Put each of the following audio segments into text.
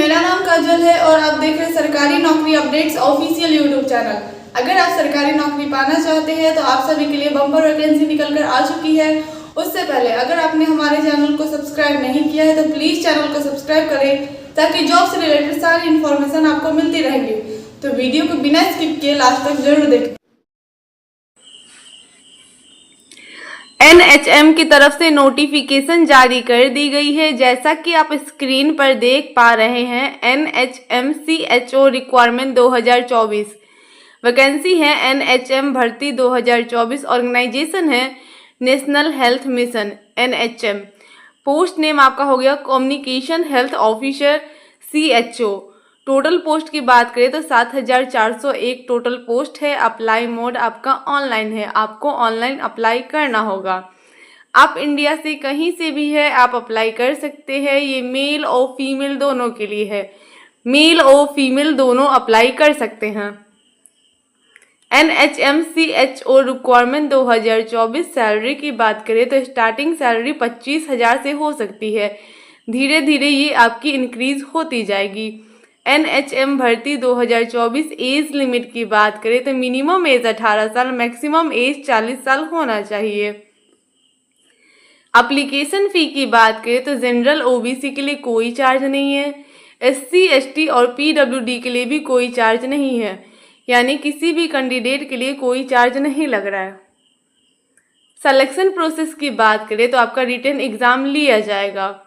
मेरा नाम काजल है और आप देख रहे हैं सरकारी नौकरी अपडेट्स ऑफिशियल यूट्यूब चैनल। अगर आप सरकारी नौकरी पाना चाहते हैं तो आप सभी के लिए बम्पर वैकेंसी निकल कर आ चुकी है। उससे पहले अगर आपने हमारे चैनल को सब्सक्राइब नहीं किया है तो प्लीज़ चैनल को सब्सक्राइब करें ताकि जॉब से रिलेटेड सारी इन्फॉर्मेशन आपको मिलती रहेंगी। तो वीडियो को बिना स्किप किए लास्ट तक जरूर देखें। NHM की तरफ से नोटिफिकेशन जारी कर दी गई है। जैसा कि आप स्क्रीन पर देख पा रहे हैं, NHM CHO रिक्वायरमेंट 2024 वैकेंसी है। NHM भर्ती 2024 ऑर्गेनाइजेशन है national health mission NHM। Post name आपका हो गया communication health officer CHO। Total post की बात करें तो 7401 टोटल पोस्ट है। अप्लाई मोड आपका ऑनलाइन है, आपको ऑनलाइन अप्लाई करना होगा। आप इंडिया से कहीं से भी है आप अप्लाई कर सकते हैं। ये मेल और फीमेल दोनों के लिए है, मेल और फीमेल दोनों अप्लाई कर सकते हैं। NHM CHO रिक्वायरमेंट 2024 सैलरी की बात करें तो स्टार्टिंग सैलरी 25,000 से हो सकती है। धीरे धीरे ये आपकी इंक्रीज होती जाएगी। NHM भर्ती 2024 एज लिमिट की बात करें तो मिनिमम एज 18 साल, मैक्सिमम एज 40 साल होना चाहिए। एप्लीकेशन फ़ी की बात करें तो जनरल OBC के लिए कोई चार्ज नहीं है। SC ST और PWD के लिए भी कोई चार्ज नहीं है, यानी किसी भी कैंडिडेट के लिए कोई चार्ज नहीं लग रहा है। सिलेक्शन प्रोसेस की बात करें तो आपका रिटन एग्ज़ाम लिया जाएगा।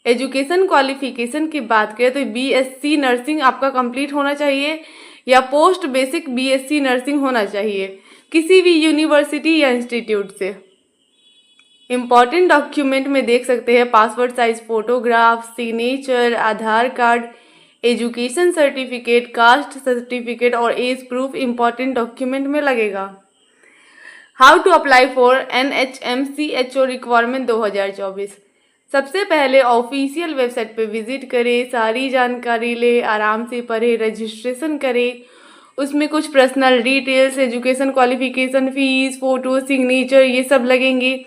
एजुकेशन क्वालिफिकेशन की बात करें तो BSc नर्सिंग आपका कंप्लीट होना चाहिए या पोस्ट बेसिक BSc नर्सिंग होना चाहिए किसी भी यूनिवर्सिटी या इंस्टीट्यूट से। इम्पॉर्टेंट डॉक्यूमेंट में देख सकते हैं passport size photograph, signature, Aadhaar card, education certificate, caste certificate और एज प्रूफ इम्पॉर्टेंट डॉक्यूमेंट में लगेगा। How to apply for NHM CHO requirement 2024। सबसे पहले ऑफिशियल वेबसाइट पे विजिट करें, सारी जानकारी ले, आराम से पढ़े, रजिस्ट्रेशन करें। उसमें कुछ personal details, education qualification, fees, photo, signature ये सब लगेंगे।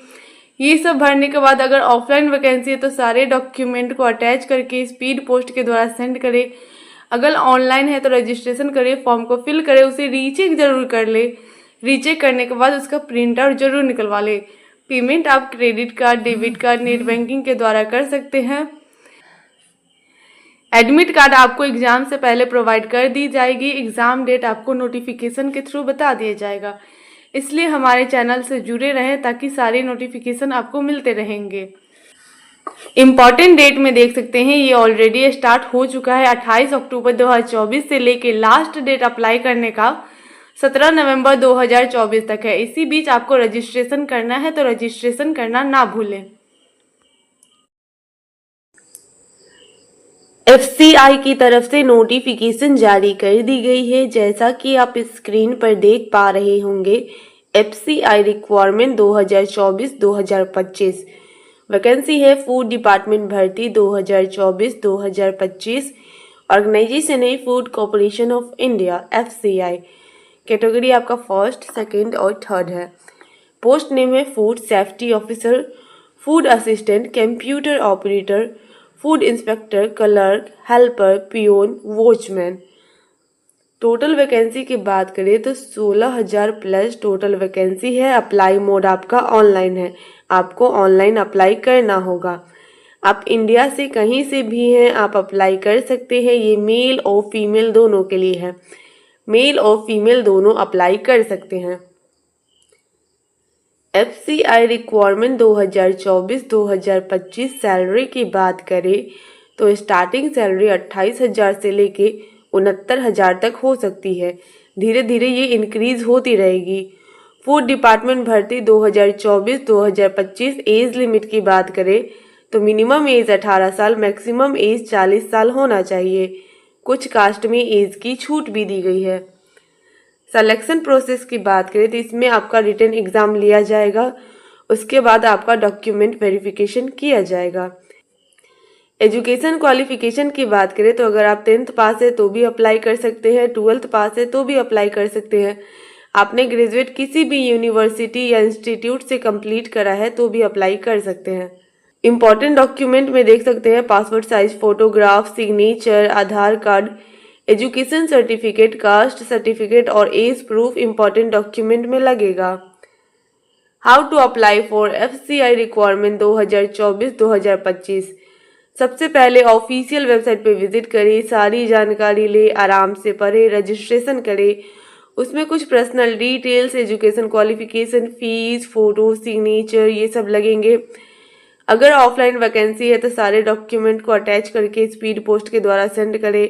ये सब भरने के बाद अगर ऑफलाइन वैकेंसी है तो सारे डॉक्यूमेंट को अटैच करके स्पीड पोस्ट के द्वारा सेंड करें। अगर ऑनलाइन है तो रजिस्ट्रेशन करें, फॉर्म को फिल करें, उसे रीचेक जरूर कर ले। रीचेक करने के बाद उसका प्रिंट आउट जरूर निकलवा ले। पेमेंट आप credit card, debit card, net banking के द्वारा कर सकते हैं। एडमिट कार्ड आपको एग्जाम से पहले प्रोवाइड कर दी जाएगी। एग्जाम डेट आपको नोटिफिकेशन के थ्रू बता दिया जाएगा, इसलिए हमारे चैनल से जुड़े रहें ताकि सारे नोटिफिकेशन आपको मिलते रहेंगे। इम्पॉर्टेंट डेट में देख सकते हैं ये ऑलरेडी स्टार्ट हो चुका है। 28 अक्टूबर 2024 से लेके लास्ट डेट अप्लाई करने का 17 नवंबर 2024 तक है। इसी बीच आपको रजिस्ट्रेशन करना है तो रजिस्ट्रेशन करना ना भूलें। FCI की तरफ से नोटिफिकेशन जारी कर दी गई है। जैसा कि आप स्क्रीन पर देख पा रहे होंगे, FCI रिक्वायरमेंट 2024-2025 वैकेंसी है फूड डिपार्टमेंट भर्ती 2024-2025। ऑर्गेनाइजेशन है food corporation of India FCI। Category आपका फर्स्ट, सेकंड और थर्ड है। पोस्ट नेम है food safety officer, food assistant, computer operator, food inspector, clerk, helper, peon, watchman. Total vacancy की बात करें तो 16,000 प्लस टोटल वैकेंसी है। अप्लाई मोड आपका ऑनलाइन है, आपको ऑनलाइन अप्लाई करना होगा। आप इंडिया से कहीं से भी हैं आप अप्लाई कर सकते हैं। ये मेल और फीमेल दोनों के लिए है, मेल और फीमेल दोनों अप्लाई कर सकते हैं। FCI रिक्वायरमेंट 2024-2025 सैलरी की बात करें तो स्टार्टिंग सैलरी 28,000 से लेके 69,000 तक हो सकती है। धीरे धीरे ये इंक्रीज होती रहेगी। फूड डिपार्टमेंट भर्ती 2024-2025 एज लिमिट की बात करें तो मिनिमम एज 18 साल, मैक्सिमम एज 40 साल होना चाहिए। कुछ कास्ट में एज की छूट भी दी गई है। सिलेक्शन प्रोसेस की बात करें तो इसमें आपका रिटन एग्ज़ाम लिया जाएगा, उसके बाद आपका डॉक्यूमेंट वेरिफिकेशन किया जाएगा। एजुकेशन क्वालिफिकेशन की बात करें तो अगर आप 10th पास है तो भी अप्लाई कर सकते हैं, 12th पास है तो भी अप्लाई कर सकते हैं। आपने ग्रेजुएट किसी भी यूनिवर्सिटी या इंस्टीट्यूट से कंप्लीट करा है तो भी अप्लाई कर सकते हैं। इम्पॉर्टेंट डॉक्यूमेंट में देख सकते हैं passport size photograph, signature, Aadhaar card, education certificate, caste certificate और एज प्रूफ इम्पॉर्टेंट डॉक्यूमेंट में लगेगा। How to apply for FCI requirement 2024-2025। सबसे पहले ऑफिशियल वेबसाइट पे विजिट करें, सारी जानकारी ले, आराम से पढ़े, रजिस्ट्रेशन करें। उसमें कुछ personal details, education qualification, fees, photo, signature ये सब लगेंगे। अगर ऑफलाइन वैकेंसी है तो सारे डॉक्यूमेंट को अटैच करके स्पीड पोस्ट के द्वारा सेंड करें।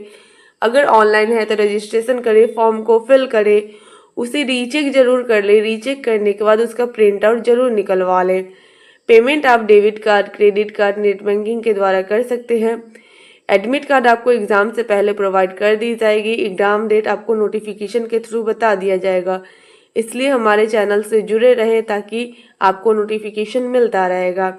अगर ऑनलाइन है तो रजिस्ट्रेशन करें, फॉर्म को फिल करें, उसे रीचेक जरूर कर लें। रीचेक करने के बाद उसका प्रिंट आउट जरूर निकलवा लें। पेमेंट आप debit card, credit card, net banking के द्वारा कर सकते हैं। एडमिट कार्ड आपको एग्जाम से पहले प्रोवाइड कर दी जाएगी। एग्जाम डेट आपको नोटिफिकेशन के थ्रू बता दिया जाएगा, इसलिए हमारे चैनल से जुड़े रहें ताकि आपको नोटिफिकेशन मिलता रहेगा।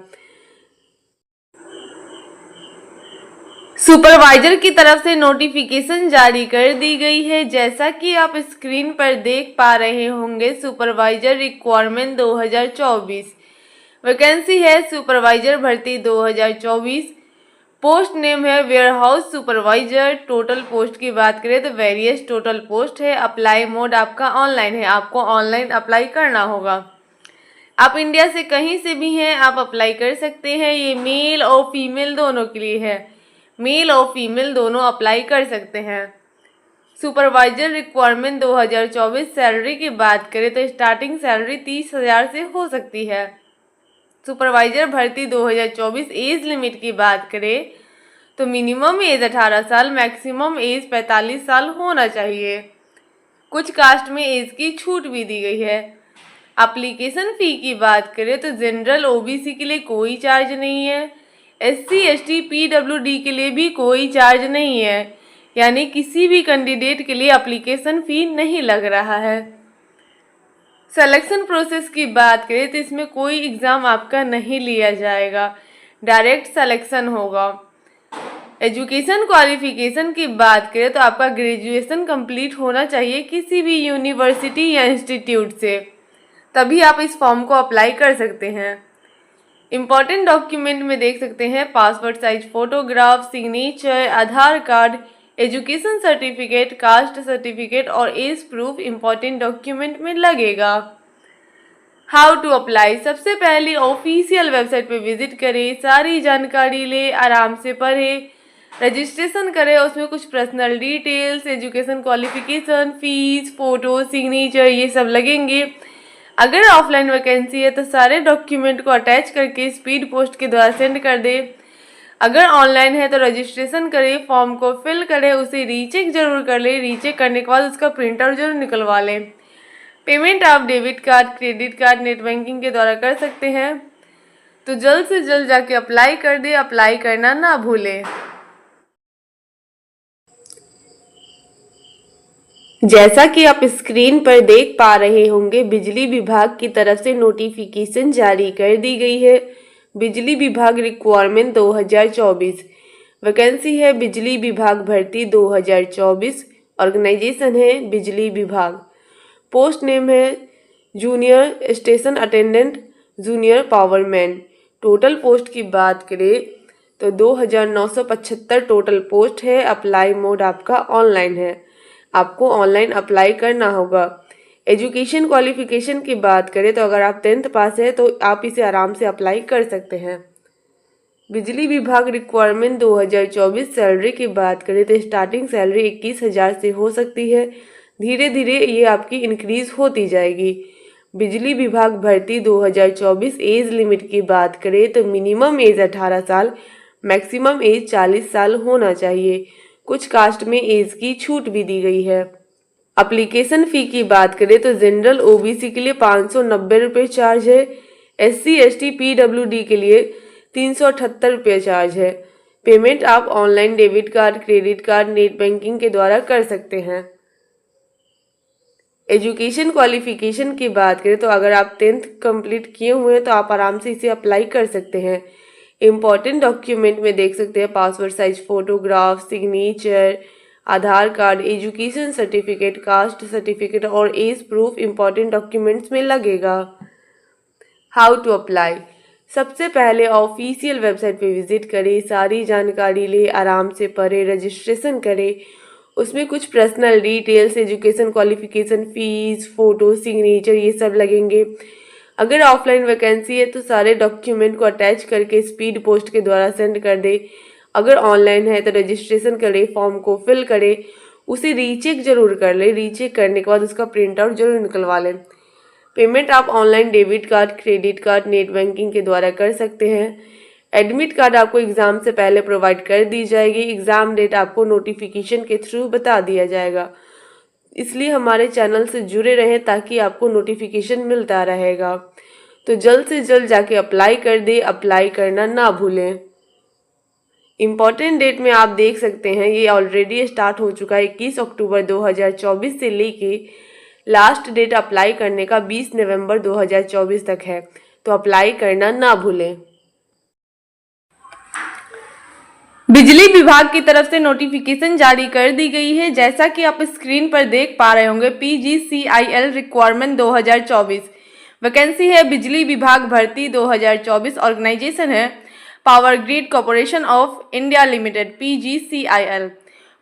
सुपरवाइजर की तरफ से नोटिफिकेशन जारी कर दी गई है। जैसा कि आप स्क्रीन पर देख पा रहे होंगे, सुपरवाइजर रिक्वायरमेंट 2024 वैकेंसी है सुपरवाइजर भर्ती 2024। पोस्ट नेम है वेयरहाउस सुपरवाइजर। टोटल पोस्ट की बात करें तो वेरियस टोटल पोस्ट है। अप्लाई मोड आपका ऑनलाइन है, आपको ऑनलाइन अप्लाई करना होगा। आप इंडिया से कहीं से भी हैं, आप अप्लाई कर सकते हैं। ये मेल और फीमेल दोनों के लिए है, मेल और फीमेल दोनों अप्लाई कर सकते हैं। Supervisor requirement 2024। सैलरी की बात करें तो स्टार्टिंग सैलरी 30,000 से हो सकती है। सुपरवाइजर भर्ती 2024। एज लिमिट की बात करें तो मिनिमम एज 18 साल, मैक्सिमम एज 45 साल होना चाहिए। कुछ कास्ट में एज की छूट भी दी गई है। एप्लीकेशन फ़ी की बात करें तो जनरल OBC के लिए कोई चार्ज नहीं है। SC ST PWD के लिए भी कोई चार्ज नहीं है, यानी किसी भी कैंडिडेट के लिए एप्लीकेशन फ़ी नहीं लग रहा है। सिलेक्शन प्रोसेस की बात करें तो इसमें कोई एग्ज़ाम आपका नहीं लिया जाएगा, डायरेक्ट सिलेक्शन होगा। एजुकेशन क्वालिफिकेशन की बात करें तो आपका ग्रेजुएशन कंप्लीट होना चाहिए किसी भी यूनिवर्सिटी या इंस्टीट्यूट से, तभी आप इस फॉर्म को अप्लाई कर सकते हैं। इम्पॉर्टेंट डॉक्यूमेंट में देख सकते हैं passport size photograph, signature, Aadhaar card, education certificate, caste certificate और एज प्रूफ इम्पॉर्टेंट डॉक्यूमेंट में लगेगा। How to apply. सबसे पहले ऑफिशियल वेबसाइट पे विजिट करें, सारी जानकारी ले, आराम से पढ़ें, रजिस्ट्रेशन करें। उसमें कुछ personal details, education qualification, fees, photo, signature ये सब लगेंगे। अगर ऑफलाइन वैकेंसी है तो सारे डॉक्यूमेंट को अटैच करके स्पीड पोस्ट के द्वारा सेंड कर दे। अगर ऑनलाइन है तो रजिस्ट्रेशन करें, फॉर्म को फिल करें, उसे रीचेक जरूर कर ले। रीचेक करने के बाद उसका प्रिंट आउट जरूर निकलवा लें। पेमेंट आप debit card, credit card, net banking के द्वारा कर सकते हैं। तो जल्द से जल्द जाके अप्लाई कर दे, अप्लाई करना ना भूलें। जैसा कि आप स्क्रीन पर देख पा रहे होंगे, बिजली विभाग की तरफ से नोटिफिकेशन जारी कर दी गई है। बिजली विभाग रिक्वायरमेंट 2024 वैकेंसी है बिजली विभाग भर्ती 2024। ऑर्गेनाइजेशन है बिजली विभाग। पोस्ट नेम है junior station attendant, junior powerman. Total post की बात करें तो 2975 टोटल पोस्ट है। अप्लाई मोड आपका ऑनलाइन है, आपको ऑनलाइन अप्लाई करना होगा। एजुकेशन क्वालिफिकेशन की बात करें तो अगर आप 10th पास है तो आप इसे आराम से अप्लाई कर सकते हैं। बिजली विभाग रिक्वायरमेंट 2024। सैलरी की बात करें तो स्टार्टिंग सैलरी 21,000 से हो सकती है, धीरे धीरे ये आपकी इंक्रीज होती जाएगी। बिजली विभाग भर्ती 2024। एज लिमिट की बात करें तो मिनिमम एज 18 साल, मैक्सिमम एज 40 साल होना चाहिए। कुछ कास्ट में एज की छूट भी दी गई है। एप्लीकेशन फ़ी की बात करें तो जनरल OBC के लिए 590 रुपये चार्ज है। SC ST PWD के लिए 378 रुपये चार्ज है। पेमेंट आप online debit card, credit card, net banking के द्वारा कर सकते हैं। एजुकेशन क्वालिफिकेशन की बात करें तो अगर आप 10th कंप्लीट किए हुए हैं तो आप आराम से इसे अप्लाई कर सकते हैं। इम्पॉर्टेंट डॉक्यूमेंट में देख सकते हैं passport size photograph, signature, Aadhaar card, education certificate, caste certificate और एज प्रूफ इम्पॉर्टेंट डॉक्यूमेंट्स में लगेगा। How to apply. सबसे पहले ऑफिशियल वेबसाइट पे विजिट करें, सारी जानकारी ले, आराम से पढ़े, रजिस्ट्रेशन करें। उसमें कुछ personal details, education qualification, fees, photo, signature ये सब लगेंगे। अगर ऑफलाइन वैकेंसी है तो सारे डॉक्यूमेंट को अटैच करके स्पीड पोस्ट के द्वारा सेंड कर दे। अगर ऑनलाइन है तो रजिस्ट्रेशन करें, फॉर्म को फिल करें, उसे रीचेक जरूर कर ले। रीचेक करने के बाद उसका प्रिंट आउट जरूर निकलवा लें। पेमेंट आप online debit card, credit card, net banking के द्वारा कर सकते हैं। एडमिट कार्ड आपको एग्ज़ाम से पहले प्रोवाइड कर दी जाएगी। एग्ज़ाम डेट आपको नोटिफिकेशन के थ्रू बता दिया जाएगा। इसलिए हमारे चैनल से जुड़े रहें ताकि आपको नोटिफिकेशन मिलता रहेगा। तो जल्द से जल्द जाके अप्लाई कर दे, अप्लाई करना ना भूलें। इम्पॉर्टेंट डेट में आप देख सकते हैं ये ऑलरेडी स्टार्ट हो चुका है। 21 अक्टूबर 2024 से लेके लास्ट डेट अप्लाई करने का 20 नवंबर 2024 तक है, तो अप्लाई करना ना भूलें। बिजली विभाग की तरफ से नोटिफिकेशन जारी कर दी गई है। जैसा कि आप स्क्रीन पर देख पा रहे होंगे, PGCIL रिक्वायरमेंट 2024 वैकेंसी है। बिजली विभाग भर्ती 2024 ऑर्गेनाइजेशन है power grid corporation of India limited, PGCIL।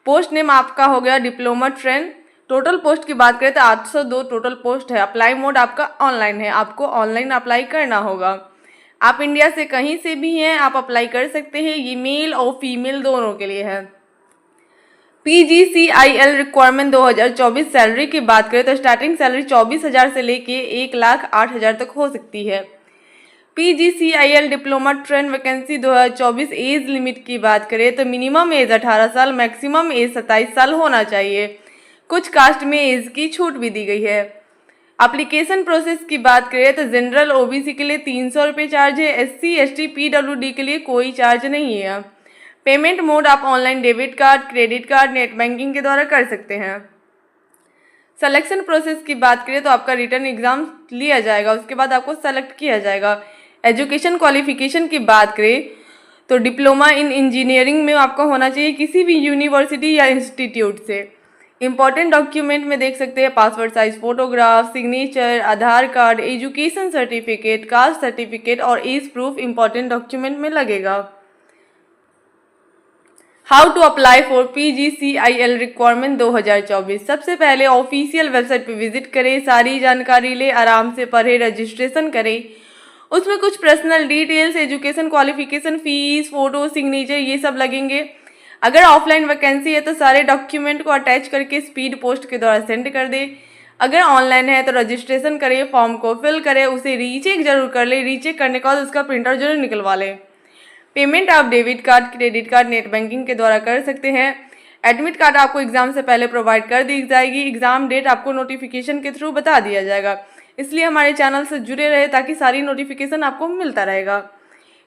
Post name आपका हो गया डिप्लोमा ट्रेन। टोटल पोस्ट की बात करें तो 802 टोटल पोस्ट है। अप्लाई मोड आपका ऑनलाइन है, आपको ऑनलाइन अप्लाई करना होगा। आप इंडिया से कहीं से भी हैं, आप अप्लाई कर सकते हैं। ये मेल और फीमेल दोनों के लिए है। PGCIL रिक्वायरमेंट 2024 सैलरी की बात करें तो स्टार्टिंग सैलरी 24,000 से लेके 1,08,000 तक हो सकती है। PGCIL diploma train vacancy 2024 age limit की बात करें तो मिनिमम एज 18 साल, मैक्सिमम एज 27 साल होना चाहिए। कुछ कास्ट में एज की छूट भी दी गई है। एप्लीकेशन प्रोसेस की बात करें तो जनरल OBC के लिए 300 रुपये चार्ज है। SC ST PWD के लिए कोई चार्ज नहीं है। पेमेंट मोड आप online debit card, credit card, net banking के द्वारा कर सकते हैं। सिलेक्शन प्रोसेस की बात करें तो आपका रिटर्न एग्जाम लिया जाएगा, उसके बाद आपको सेलेक्ट किया जाएगा। एजुकेशन क्वालिफिकेशन की बात करें तो डिप्लोमा इन इंजीनियरिंग में आपका होना चाहिए किसी भी यूनिवर्सिटी या इंस्टीट्यूट से। इंपॉर्टेंट डॉक्यूमेंट में देख सकते हैं passport size photograph, signature, Aadhaar card, education certificate, caste certificate और एज प्रूफ इंपॉर्टेंट डॉक्यूमेंट में लगेगा। How to apply for PGCIL requirement 2024। सबसे पहले ऑफिशियल वेबसाइट पे विजिट करें, सारी जानकारी ले, आराम से पढ़े, रजिस्ट्रेशन करें। उसमें कुछ personal details, education qualification, fees, photo, signature ये सब लगेंगे। अगर ऑफलाइन वैकेंसी है तो सारे डॉक्यूमेंट को अटैच करके स्पीड पोस्ट के द्वारा सेंड कर दे। अगर ऑनलाइन है तो रजिस्ट्रेशन करें, फॉर्म को फिल करें, उसे रीचेक जरूर कर ले। रीचेक करने के बाद उसका प्रिंटर जरूर निकलवा लें। पेमेंट आप debit card, credit card, net banking के द्वारा कर सकते हैं। एडमिट कार्ड आपको एग्जाम से पहले प्रोवाइड कर दी जाएगी। एग्जाम डेट आपको नोटिफिकेशन के थ्रू बता दिया जाएगा। इसलिए हमारे चैनल से जुड़े रहे ताकि सारी नोटिफिकेशन आपको मिलता रहेगा।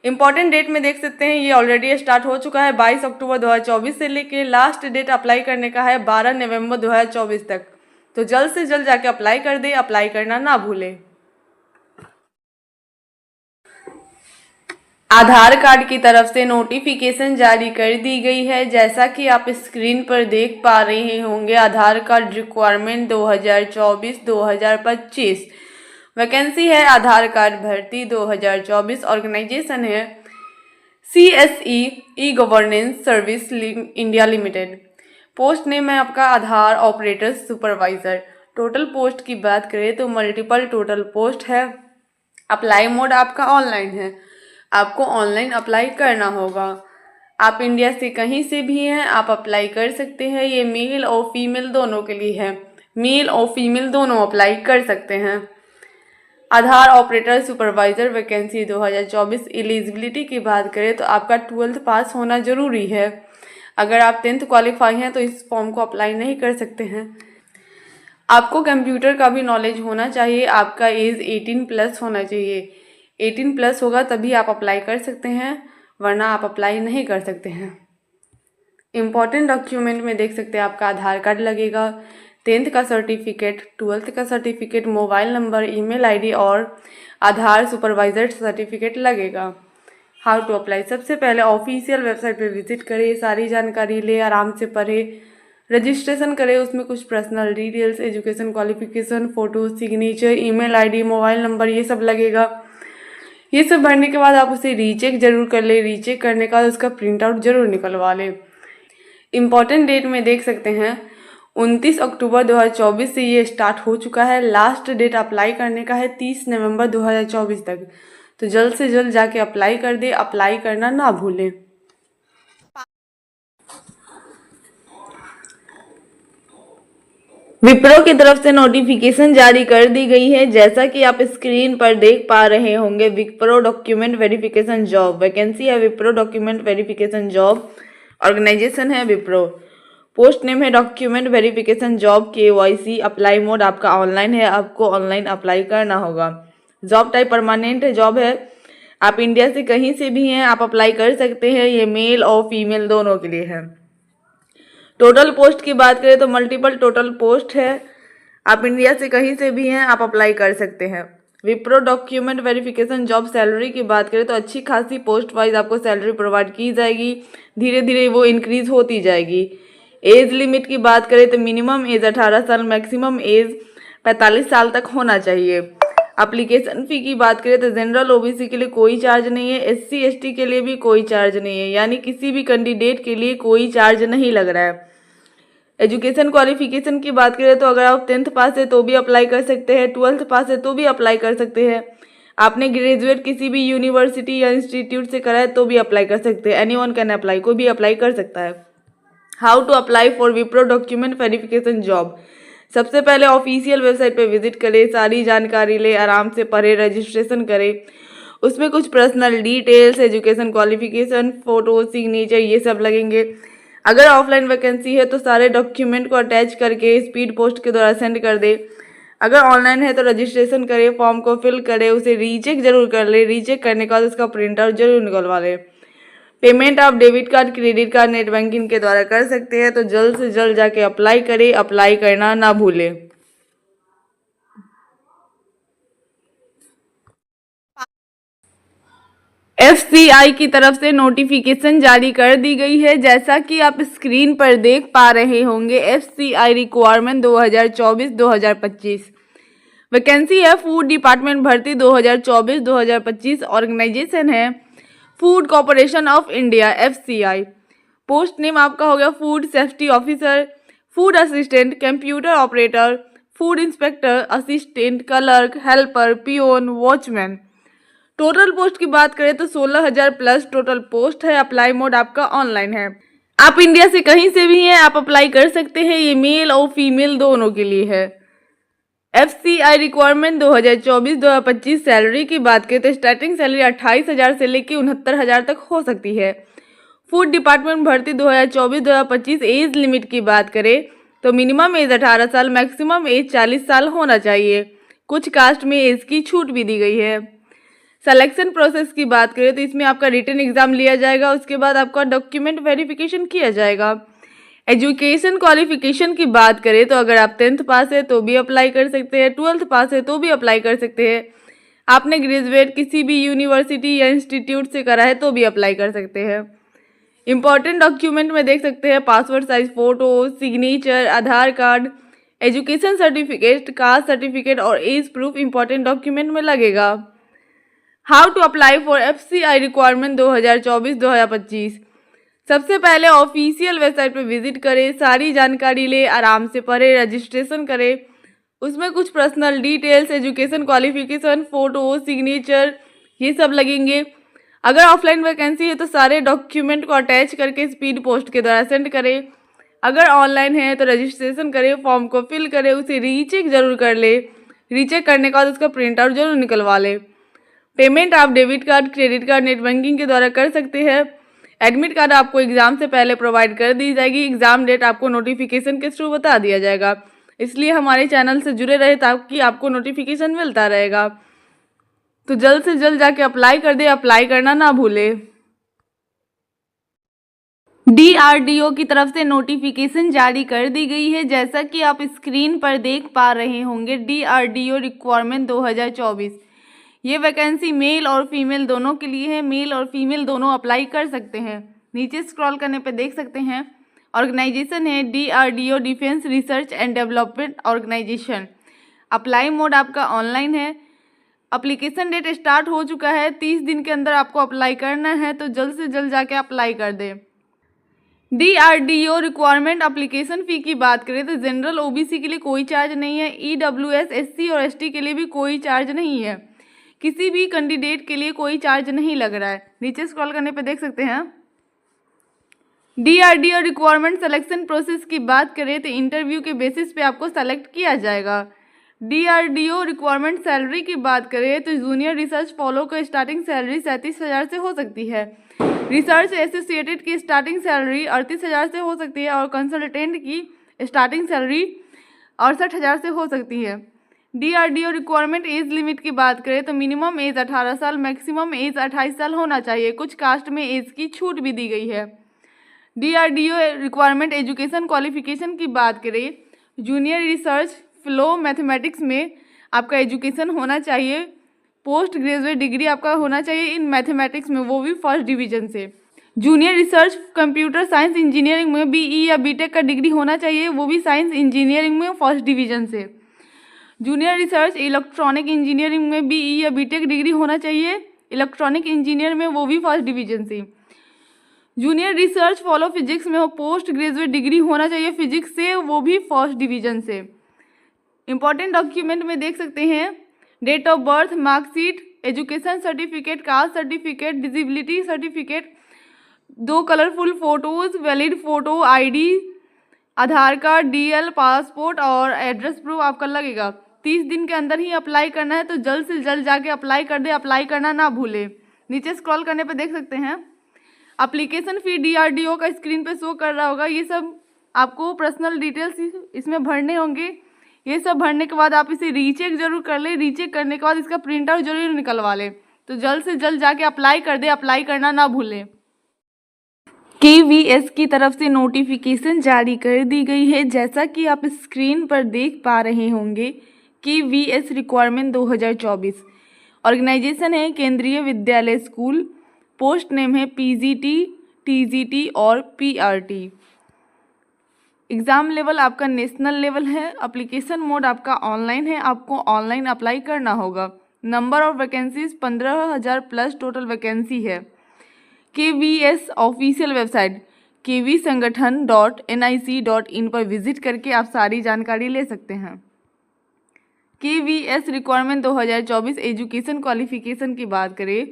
इंपॉर्टेंट डेट में देख सकते हैं ये ऑलरेडी स्टार्ट हो चुका है। 22 अक्टूबर 2024 से लेके लास्ट डेट अप्लाई करने का है 12 नवंबर 2024 तक। तो जल्द से जल्द जाके अप्लाई कर दे, अप्लाई करना ना भूलें। आधार कार्ड की तरफ से नोटिफिकेशन जारी कर दी गई है। जैसा कि आप स्क्रीन पर देख पा रहे होंगे, आधार कार्ड रिक्वायरमेंट 2024-2025 वैकेंसी है। आधार कार्ड भर्ती 2024 ऑर्गेनाइजेशन है CSE e governance service India limited. Post name है आपका आधार ऑपरेटर सुपरवाइजर। टोटल पोस्ट की बात करें तो मल्टीपल टोटल पोस्ट है। अप्लाई मोड आपका ऑनलाइन है, आपको ऑनलाइन अप्लाई करना होगा। आप इंडिया से कहीं से भी हैं, आप अप्लाई कर सकते हैं। ये मेल और फीमेल दोनों के लिए है, मेल और फीमेल दोनों अप्लाई कर सकते हैं। आधार ऑपरेटर सुपरवाइजर वैकेंसी 2024। एलिजिबिलिटी की बात करें तो आपका 12th पास होना जरूरी है। अगर आप 10th क्वालिफाई हैं तो इस फॉर्म को अप्लाई नहीं कर सकते हैं। आपको कंप्यूटर का भी नॉलेज होना चाहिए। आपका एज 18+ होना चाहिए। 18+ होगा तभी आप अप्लाई कर सकते हैं, वरना आप अप्लाई नहीं कर सकते हैं। इम्पॉर्टेंट डॉक्यूमेंट में देख सकते हैं आपका आधार कार्ड लगेगा, 10th का सर्टिफिकेट, 12th का certificate, mobile number, email ID और आधार सुपरवाइजर सर्टिफिकेट लगेगा। How to apply. सबसे पहले ऑफिशियल वेबसाइट पे विजिट करें, सारी जानकारी ले, आराम से पढ़े, रजिस्ट्रेशन करें। उसमें कुछ personal details, education qualification, photo, signature, email ID, mobile number ये सब लगेगा। ये सब भरने के बाद आप उसे रीचेक जरूर कर ले। रीचेक करने के बाद उसका प्रिंट आउट जरूर निकलवा लें। इम्पॉर्टेंट डेट में देख सकते हैं 29 अक्टूबर 2024 से ये स्टार्ट हो चुका है। लास्ट डेट अप्लाई करने का है 30 नवंबर 2024 तक। तो जल्द से जल्द जाके अप्लाई कर दे। अप्लाई करना ना भूलें। विप्रो की तरफ से नोटिफिकेशन जारी कर दी गई है। जैसा कि आप स्क्रीन पर देख पा रहे होंगे, Wipro document verification job vacancy है। Wipro document verification job, organisation है विप्रो, पोस्ट नेम है document verification job KYC। Apply mode आपका ऑनलाइन है, आपको ऑनलाइन अप्लाई करना होगा। जॉब टाइप परमानेंट जॉब है। आप इंडिया से कहीं से भी हैं, आप अप्लाई कर सकते हैं। ये मेल और फीमेल दोनों के लिए है। टोटल पोस्ट की बात करें तो मल्टीपल टोटल पोस्ट है। आप इंडिया से कहीं से भी हैं, आप अप्लाई कर सकते हैं। Wipro document verification job salary की बात करें तो अच्छी खासी पोस्ट वाइज आपको सैलरी प्रोवाइड की जाएगी। धीरे धीरे वो इंक्रीज होती जाएगी। एज लिमिट की बात करें तो मिनिमम एज 18 साल, मैक्सिमम एज 45 साल तक होना चाहिए। एप्लीकेशन फ़ी की बात करें तो जनरल OBC के लिए कोई चार्ज नहीं है। SC ST के लिए भी कोई चार्ज नहीं है, यानी किसी भी कैंडिडेट के लिए कोई चार्ज नहीं लग रहा है। एजुकेशन क्वालिफिकेशन की बात करें तो अगर आप 10th पास है तो भी अप्लाई कर सकते हैं, 12th पास है तो भी अप्लाई कर सकते हैं। आपने ग्रेजुएट किसी भी यूनिवर्सिटी या इंस्टीट्यूट से करा है तो भी अप्लाई कर सकते हैं। एनीवन कैन अप्लाई, कोई भी अप्लाई कर सकता है। How to apply for Wipro document verification job. सबसे पहले ऑफिशियल वेबसाइट पे विजिट करें, सारी जानकारी ले, आराम से पढ़े, रजिस्ट्रेशन करें। उसमें कुछ personal details, education qualification, photo, signature, ये सब लगेंगे। अगर ऑफलाइन वैकेंसी है तो सारे डॉक्यूमेंट को अटैच करके स्पीड पोस्ट के द्वारा सेंड कर दे। अगर ऑनलाइन है तो रजिस्ट्रेशन करें, फॉर्म को फिल करें, उसे रीचेक जरूर कर ले। रीचेक करने के बाद उसका प्रिंट आउट जरूर निकलवा ले। पेमेंट आप debit card, credit card, net banking के द्वारा कर सकते हैं। तो जल्द से जल्द जाके अप्लाई करें। अप्लाई करना ना भूलें। FCI की तरफ से नोटिफिकेशन जारी कर दी गई है। जैसा कि आप स्क्रीन पर देख पा रहे होंगे, FCI रिक्वायरमेंट 2024-2025 वैकेंसी है। फूड डिपार्टमेंट भर्ती 2024-2025। ऑर्गेनाइजेशन है food corporation of India FCI। Post name आपका हो गया food safety officer, food assistant, computer operator, food inspector, assistant, clerk, helper, peon, watchman. Total post की बात करें तो 16,000 प्लस टोटल पोस्ट है। अप्लाई मोड आपका ऑनलाइन है। आप इंडिया से कहीं से भी हैं, आप अप्लाई कर सकते हैं। ये मेल और फीमेल दोनों के लिए है। FCI रिक्वायरमेंट 2024-2025 सैलरी की बात करें तो स्टार्टिंग सैलरी 28,000 से लेकर 69,000 तक हो सकती है। फूड डिपार्टमेंट भर्ती 2024-2025। एज लिमिट की बात करें तो मिनिमम एज 18 साल, मैक्सिमम एज 40 साल होना चाहिए। कुछ कास्ट में एज की छूट भी दी गई है। सिलेक्शन प्रोसेस की बात करें तो इसमें आपका रिटन एग्जाम लिया जाएगा, उसके बाद आपका डॉक्यूमेंट वेरिफिकेशन किया जाएगा। एजुकेशन क्वालिफिकेशन की बात करें तो अगर आप 10th पास है तो भी अप्लाई कर सकते हैं, 12th पास है तो भी अप्लाई कर सकते हैं। आपने ग्रेजुएट किसी भी यूनिवर्सिटी या इंस्टीट्यूट से करा है तो भी अप्लाई कर सकते हैं। इंपॉर्टेंट डॉक्यूमेंट में देख सकते हैं passport size photo, signature, Aadhaar card, education certificate, caste certificate और एज प्रूफ इंपॉर्टेंट डॉक्यूमेंट में लगेगा। How to apply for FCI requirement 2024-2025। सबसे पहले ऑफिशियल वेबसाइट पर विजिट करें, सारी जानकारी ले, आराम से पढ़े, रजिस्ट्रेशन करें। उसमें कुछ personal details, education qualification, photo, signature, ये सब लगेंगे। अगर ऑफलाइन वैकेंसी है तो सारे डॉक्यूमेंट को अटैच करके स्पीड पोस्ट के द्वारा सेंड करें। अगर ऑनलाइन है तो रजिस्ट्रेशन करें, फॉर्म को फिल करें, उसे रीचेक जरूर कर ले। रीचेक करने के बाद उसका प्रिंट आउट जरूर निकलवा ले। पेमेंट आप debit card, credit card, net banking के द्वारा कर सकते हैं। एडमिट कार्ड आपको एग्जाम से पहले प्रोवाइड कर दी जाएगी। एग्जाम डेट आपको नोटिफिकेशन के थ्रू बता दिया जाएगा। इसलिए हमारे चैनल से जुड़े रहे ताकि आपको नोटिफिकेशन मिलता रहेगा। तो जल्द से जल्द जाके अप्लाई कर दे। अप्लाई करना ना भूले। DRDO की तरफ से नोटिफिकेशन जारी कर दी गई है। जैसा कि आप स्क्रीन पर देख पा रहे होंगे, DRDO रिक्वायरमेंट 2024। ये वैकेंसी मेल और फीमेल दोनों के लिए है। मेल और फीमेल दोनों अप्लाई कर सकते हैं। नीचे स्क्रॉल करने पे देख सकते हैं ऑर्गेनाइजेशन है DRDO defence research and development organisation. Apply mode आपका ऑनलाइन है। एप्लीकेशन डेट स्टार्ट हो चुका है, 30 दिन के अंदर आपको अप्लाई करना है, तो जल्द से जल्द जाके अप्लाई कर दें। DRDO रिक्वायरमेंट एप्लीकेशन फ़ी की बात करें तो जनरल OBC के लिए कोई चार्ज नहीं है, EWS SC और ST के लिए भी कोई चार्ज नहीं है, किसी भी कैंडिडेट के लिए कोई चार्ज नहीं लग रहा है। नीचे स्क्रॉल करने पे देख सकते हैं। DRDO रिक्वायरमेंट सिलेक्शन प्रोसेस की बात करें तो इंटरव्यू के बेसिस पे आपको सेलेक्ट किया जाएगा। DRDO रिक्वायरमेंट सैलरी की बात करें तो जूनियर रिसर्च फॉलो का स्टार्टिंग सैलरी 37,000 से हो सकती है, रिसर्च एसोसिएटेड की स्टार्टिंग सैलरी 38,000 से हो सकती है और कंसल्टेंट की स्टार्टिंग सैलरी 68,000 से हो सकती है। DRDO रिक्वायरमेंट एज लिमिट की बात करें तो मिनिमम एज 18 साल, मैक्सिमम एज 28 साल होना चाहिए। कुछ कास्ट में एज की छूट भी दी गई है। DRDO रिक्वायरमेंट एजुकेशन क्वालिफिकेशन की बात करें, जूनियर रिसर्च फेलो मैथमेटिक्स में आपका एजुकेशन होना चाहिए, पोस्ट ग्रेजुएट डिग्री आपका होना चाहिए इन मैथमेटिक्स में, वो भी फर्स्ट डिवीजन से। Junior research computer science engineering में BE या BTech का डिग्री होना चाहिए, वो भी साइंस इंजीनियरिंग में फर्स्ट डिवीजन से। जूनियर रिसर्च इलेक्ट्रॉनिक इंजीनियरिंग में BE या BTech डिग्री होना चाहिए, इलेक्ट्रॉनिक इंजीनियर में, वो भी फर्स्ट डिवीजन से। जूनियर रिसर्च फॉलो फिजिक्स में हो पोस्ट ग्रेजुएट डिग्री होना चाहिए फिजिक्स से, वो भी फर्स्ट डिवीजन से। इंपॉर्टेंट डॉक्यूमेंट में देख सकते हैं date of birth, marksheet, education certificate, caste certificate, disability certificate, 2 colourful photos, valid photo, ID, Aadhaar card, DL, passport और एड्रेस प्रूफ आपका लगेगा। 30 दिन के अंदर ही अप्लाई करना है, तो जल्द से जल्द जाके अप्लाई कर दे, अप्लाई करना ना भूले। नीचे स्क्रॉल करने पे देख सकते हैं एप्लीकेशन फ़ी DRDO का स्क्रीन पे शो कर रहा होगा। ये सब आपको पर्सनल डिटेल्स इसमें भरने होंगे। ये सब भरने के बाद आप इसे रीचेक जरूर कर ले, रीचेक करने के बाद इसका प्रिंट आउट जरूर निकलवा लें, तो जल्द से जल्द जाके अप्लाई कर दे, अप्लाई करना ना भूलें। KVS की तरफ से नोटिफिकेशन जारी कर दी गई है, जैसा कि आप स्क्रीन पर देख पा रहे होंगे। KVS रिक्वायरमेंट 2024 ऑर्गेनाइजेशन है केंद्रीय विद्यालय स्कूल, पोस्ट नेम है PGT, TGT और PRT। एग्ज़ाम लेवल आपका नेशनल लेवल है। एप्लीकेशन मोड आपका ऑनलाइन है, आपको ऑनलाइन अप्लाई करना होगा। Number of vacancies 15,000 plus total vacancy है। KVS ऑफिशियल वेबसाइट kvsangathan.nic.in पर विजिट करके आप सारी जानकारी ले सकते हैं। KVS रिक्वायरमेंट 2024 एजुकेशन क्वालिफिकेशन की बात करें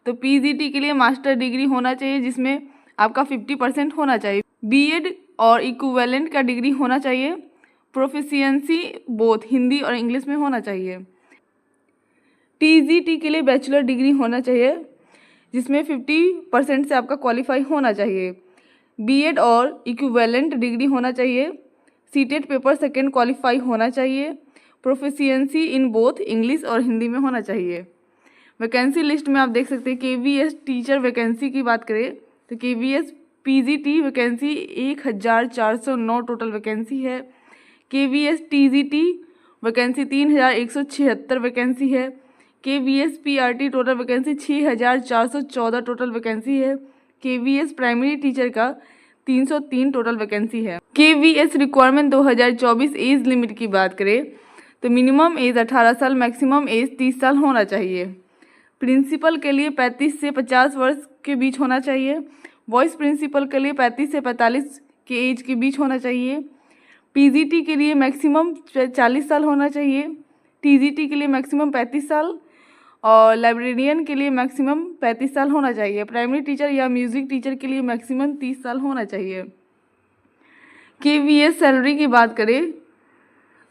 तो PGT के लिए मास्टर डिग्री होना चाहिए, जिसमें आपका 50% होना चाहिए। BEd और इक्विवेलेंट का डिग्री होना चाहिए। प्रोफिशिएंसी बोथ हिंदी और इंग्लिश में होना चाहिए। TGT के लिए बैचलर डिग्री होना चाहिए, जिसमें 50% से आपका क्वालिफाई होना चाहिए। BEd और इक्विवेलेंट डिग्री होना चाहिए। सीटेट पेपर सेकेंड क्वालिफाई होना चाहिए। प्रोफिशिएंसी इन बोथ इंग्लिश और हिंदी में होना चाहिए। वैकेंसी लिस्ट में आप देख सकते हैं KVS टीचर वैकेंसी की बात करें तो KVS PGT vacancy 1,409 total vacancy है। KVS TGT वैकेंसी 3,176 वैकेंसी है। KVS PRT total vacancy 6,414 total vacancy है। KVS प्राइमरी टीचर का 303 टोटल वैकेंसी है। KVS रिक्वायरमेंट 2024 एज लिमिट की बात करें तो मिनिमम एज 18 साल, मैक्सिमम एज 30 साल होना चाहिए। प्रिंसिपल के लिए 35 से 50 वर्ष के बीच होना चाहिए। वॉइस प्रिंसिपल के लिए 35 से 45 के एज के बीच होना चाहिए। PGT के लिए मैक्सिमम 40 साल होना चाहिए। TGT के लिए मैक्सिमम 35 साल और लाइब्रेरियन के लिए मैक्सिमम 35 साल होना चाहिए। प्राइमरी टीचर या म्यूज़िक टीचर के लिए मैक्सिमम 30 साल होना चाहिए। KVS सैलरी की बात करें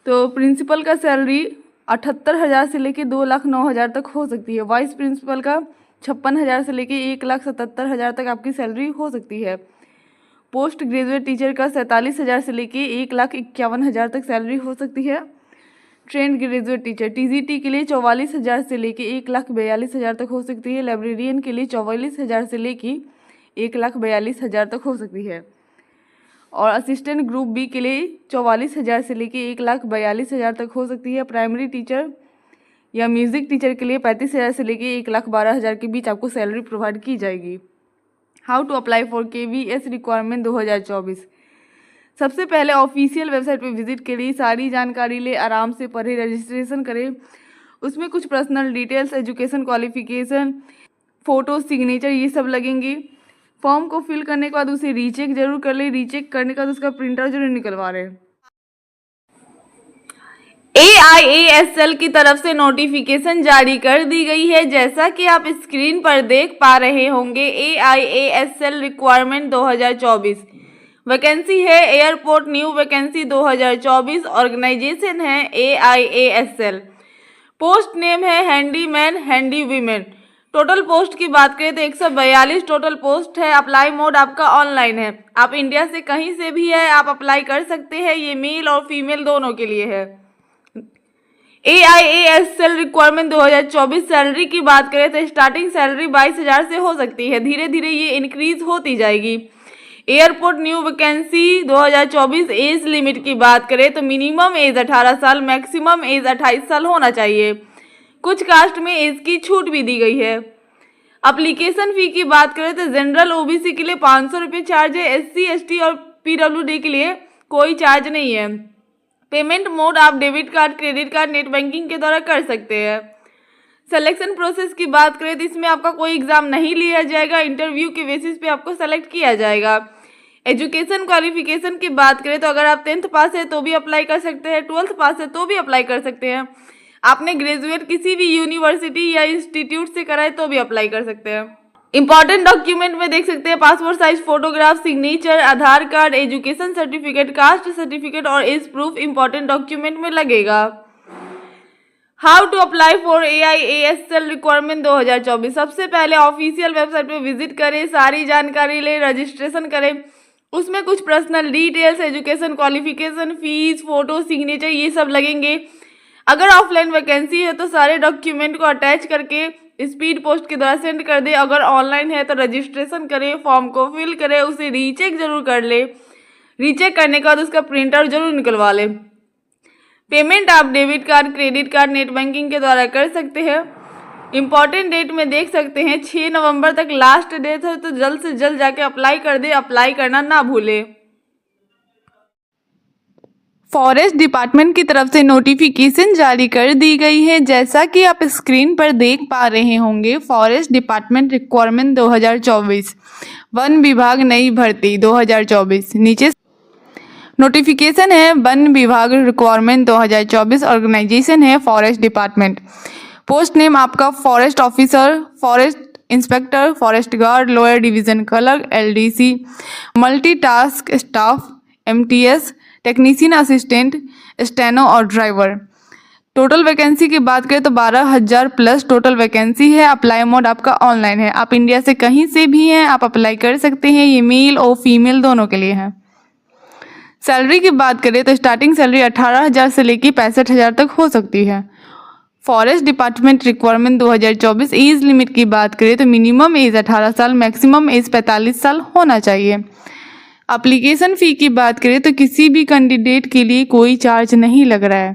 तो प्रिंसिपल का सैलरी 78,000 से लेके 2,09,000 तक हो सकती है। वाइस प्रिंसिपल का 56,000 से लेके 1,77,000 तक आपकी सैलरी हो सकती है। पोस्ट ग्रेजुएट टीचर का 47,000 से लेके 1,51,000 तक सैलरी हो सकती है। ट्रेंड ग्रेजुएट टीचर TGT के लिए 44,000 से लेके 1,42,000 तक हो सकती है। लाइब्रेरियन के लिए 44,000 से लेके 1,42,000 तक हो सकती है। और असिस्टेंट ग्रुप B के लिए 44,000 से लेके 1,42,000 तक हो सकती है। प्राइमरी टीचर या म्यूज़िक टीचर के लिए 35,000 से लेके 1,12,000 के बीच आपको सैलरी प्रोवाइड की जाएगी। How to apply for KVS requirement 2024। सबसे पहले ऑफिशियल वेबसाइट पे विजिट करिए, सारी जानकारी ले, आराम से पढ़े, रजिस्ट्रेशन करें उसमें कुछ personal details, education qualification, photo, signature ये सब लगेंगे। फॉर्म को फिल करने के बाद उसे रीचेक जरूर कर ले। रीचेक करने के बाद उसका प्रिंटर जरूर निकलवा रहे। AIASL की तरफ से नोटिफिकेशन जारी कर दी गई है। जैसा कि आप स्क्रीन पर देख पा रहे होंगे, AIASL रिक्वायरमेंट 2024 वैकेंसी है एयरपोर्ट न्यू वैकेंसी 2024। ऑर्गेनाइजेशन है AIASL। पोस्ट नेम है handyman, handy women. Total post की बात करें तो 142 टोटल पोस्ट है। अप्लाई मोड आपका ऑनलाइन है। आप इंडिया से कहीं से भी है आप अप्लाई कर सकते हैं। ये मेल और फीमेल दोनों के लिए है। AIASL requirement 2024। सैलरी की बात करें तो स्टार्टिंग सैलरी 22,000 से हो सकती है, धीरे धीरे ये इंक्रीज होती जाएगी। Airport new vacancy 2024। Age limit की बात करें तो मिनिमम एज 18 साल, मैक्सिमम एज 28 साल होना चाहिए। कुछ कास्ट में एज की छूट भी दी गई है। एप्लीकेशन फी की बात करें तो जनरल OBC के लिए 500 रुपये चार्ज है। SC ST और PWD के लिए कोई चार्ज नहीं है। पेमेंट मोड आप debit card, credit card, net banking के द्वारा कर सकते हैं। सिलेक्शन प्रोसेस की बात करें तो इसमें आपका कोई एग्जाम नहीं लिया जाएगा। इंटरव्यू के बेसिस पे आपको सेलेक्ट किया जाएगा। एजुकेशन क्वालिफिकेशन की बात करें तो अगर आप 10th पास है तो भी अप्लाई कर सकते हैं, 12th पास है तो भी अप्लाई कर सकते हैं। आपने ग्रेजुएट किसी भी यूनिवर्सिटी या इंस्टीट्यूट से करा है तो भी अप्लाई कर सकते हैं। इंपॉर्टेंट डॉक्यूमेंट में देख सकते हैं passport size photograph, signature, Aadhaar card, education certificate, caste certificate और एज प्रूफ इंपॉर्टेंट डॉक्यूमेंट में लगेगा। How to apply for AIASL requirement 2024। सबसे पहले ऑफिशियल वेबसाइट पे विजिट करें, सारी जानकारी ले, रजिस्ट्रेशन करें। उसमें कुछ personal details, education qualification, fees, photo, signature ये सब लगेंगे। अगर ऑफलाइन वैकेंसी है तो सारे डॉक्यूमेंट को अटैच करके स्पीड पोस्ट के द्वारा सेंड कर दे। अगर ऑनलाइन है तो रजिस्ट्रेशन करें, फॉर्म को फिल करें, उसे रीचेक जरूर कर ले। रीचेक करने के बाद उसका प्रिंटर जरूर निकलवा ले। पेमेंट आप debit card, credit card, net banking के द्वारा कर सकते हैं। इंपॉर्टेंट डेट में देख सकते हैं 6 नवंबर तक लास्ट डेट है, तो जल्द से जल्द जाके अप्लाई कर दे। अप्लाई करना ना भूले। फॉरेस्ट डिपार्टमेंट की तरफ से नोटिफिकेशन जारी कर दी गई है। जैसा कि आप स्क्रीन पर देख पा रहे होंगे, फॉरेस्ट डिपार्टमेंट रिक्वायरमेंट 2024 वन विभाग नई भर्ती 2024। नीचे नोटिफिकेशन है वन विभाग रिक्वायरमेंट 2024। ऑर्गेनाइजेशन है फॉरेस्ट डिपार्टमेंट। पोस्ट नेम आपका forest officer, forest inspector, forest guard, lower division clerk, LDC, multitask staff, MTS, technician assistant, steno और ड्राइवर। टोटल वैकेंसी की बात करें तो 12,000 प्लस टोटल वैकेंसी है। अप्लाई मोड आपका ऑनलाइन है। आप इंडिया से कहीं से भी हैं आप अप्लाई कर सकते हैं। ये मेल और फीमेल दोनों के लिए है। सैलरी की बात करें तो स्टार्टिंग सैलरी 18,000 से लेकर 65,000 तक हो सकती है। Forest department requirement 2024। Age limit की बात करें तो मिनिमम एज 18 साल, मैक्सिमम एज 45 साल होना चाहिए। एप्लीकेशन फ़ी की बात करें तो किसी भी कैंडिडेट के लिए कोई चार्ज नहीं लग रहा है।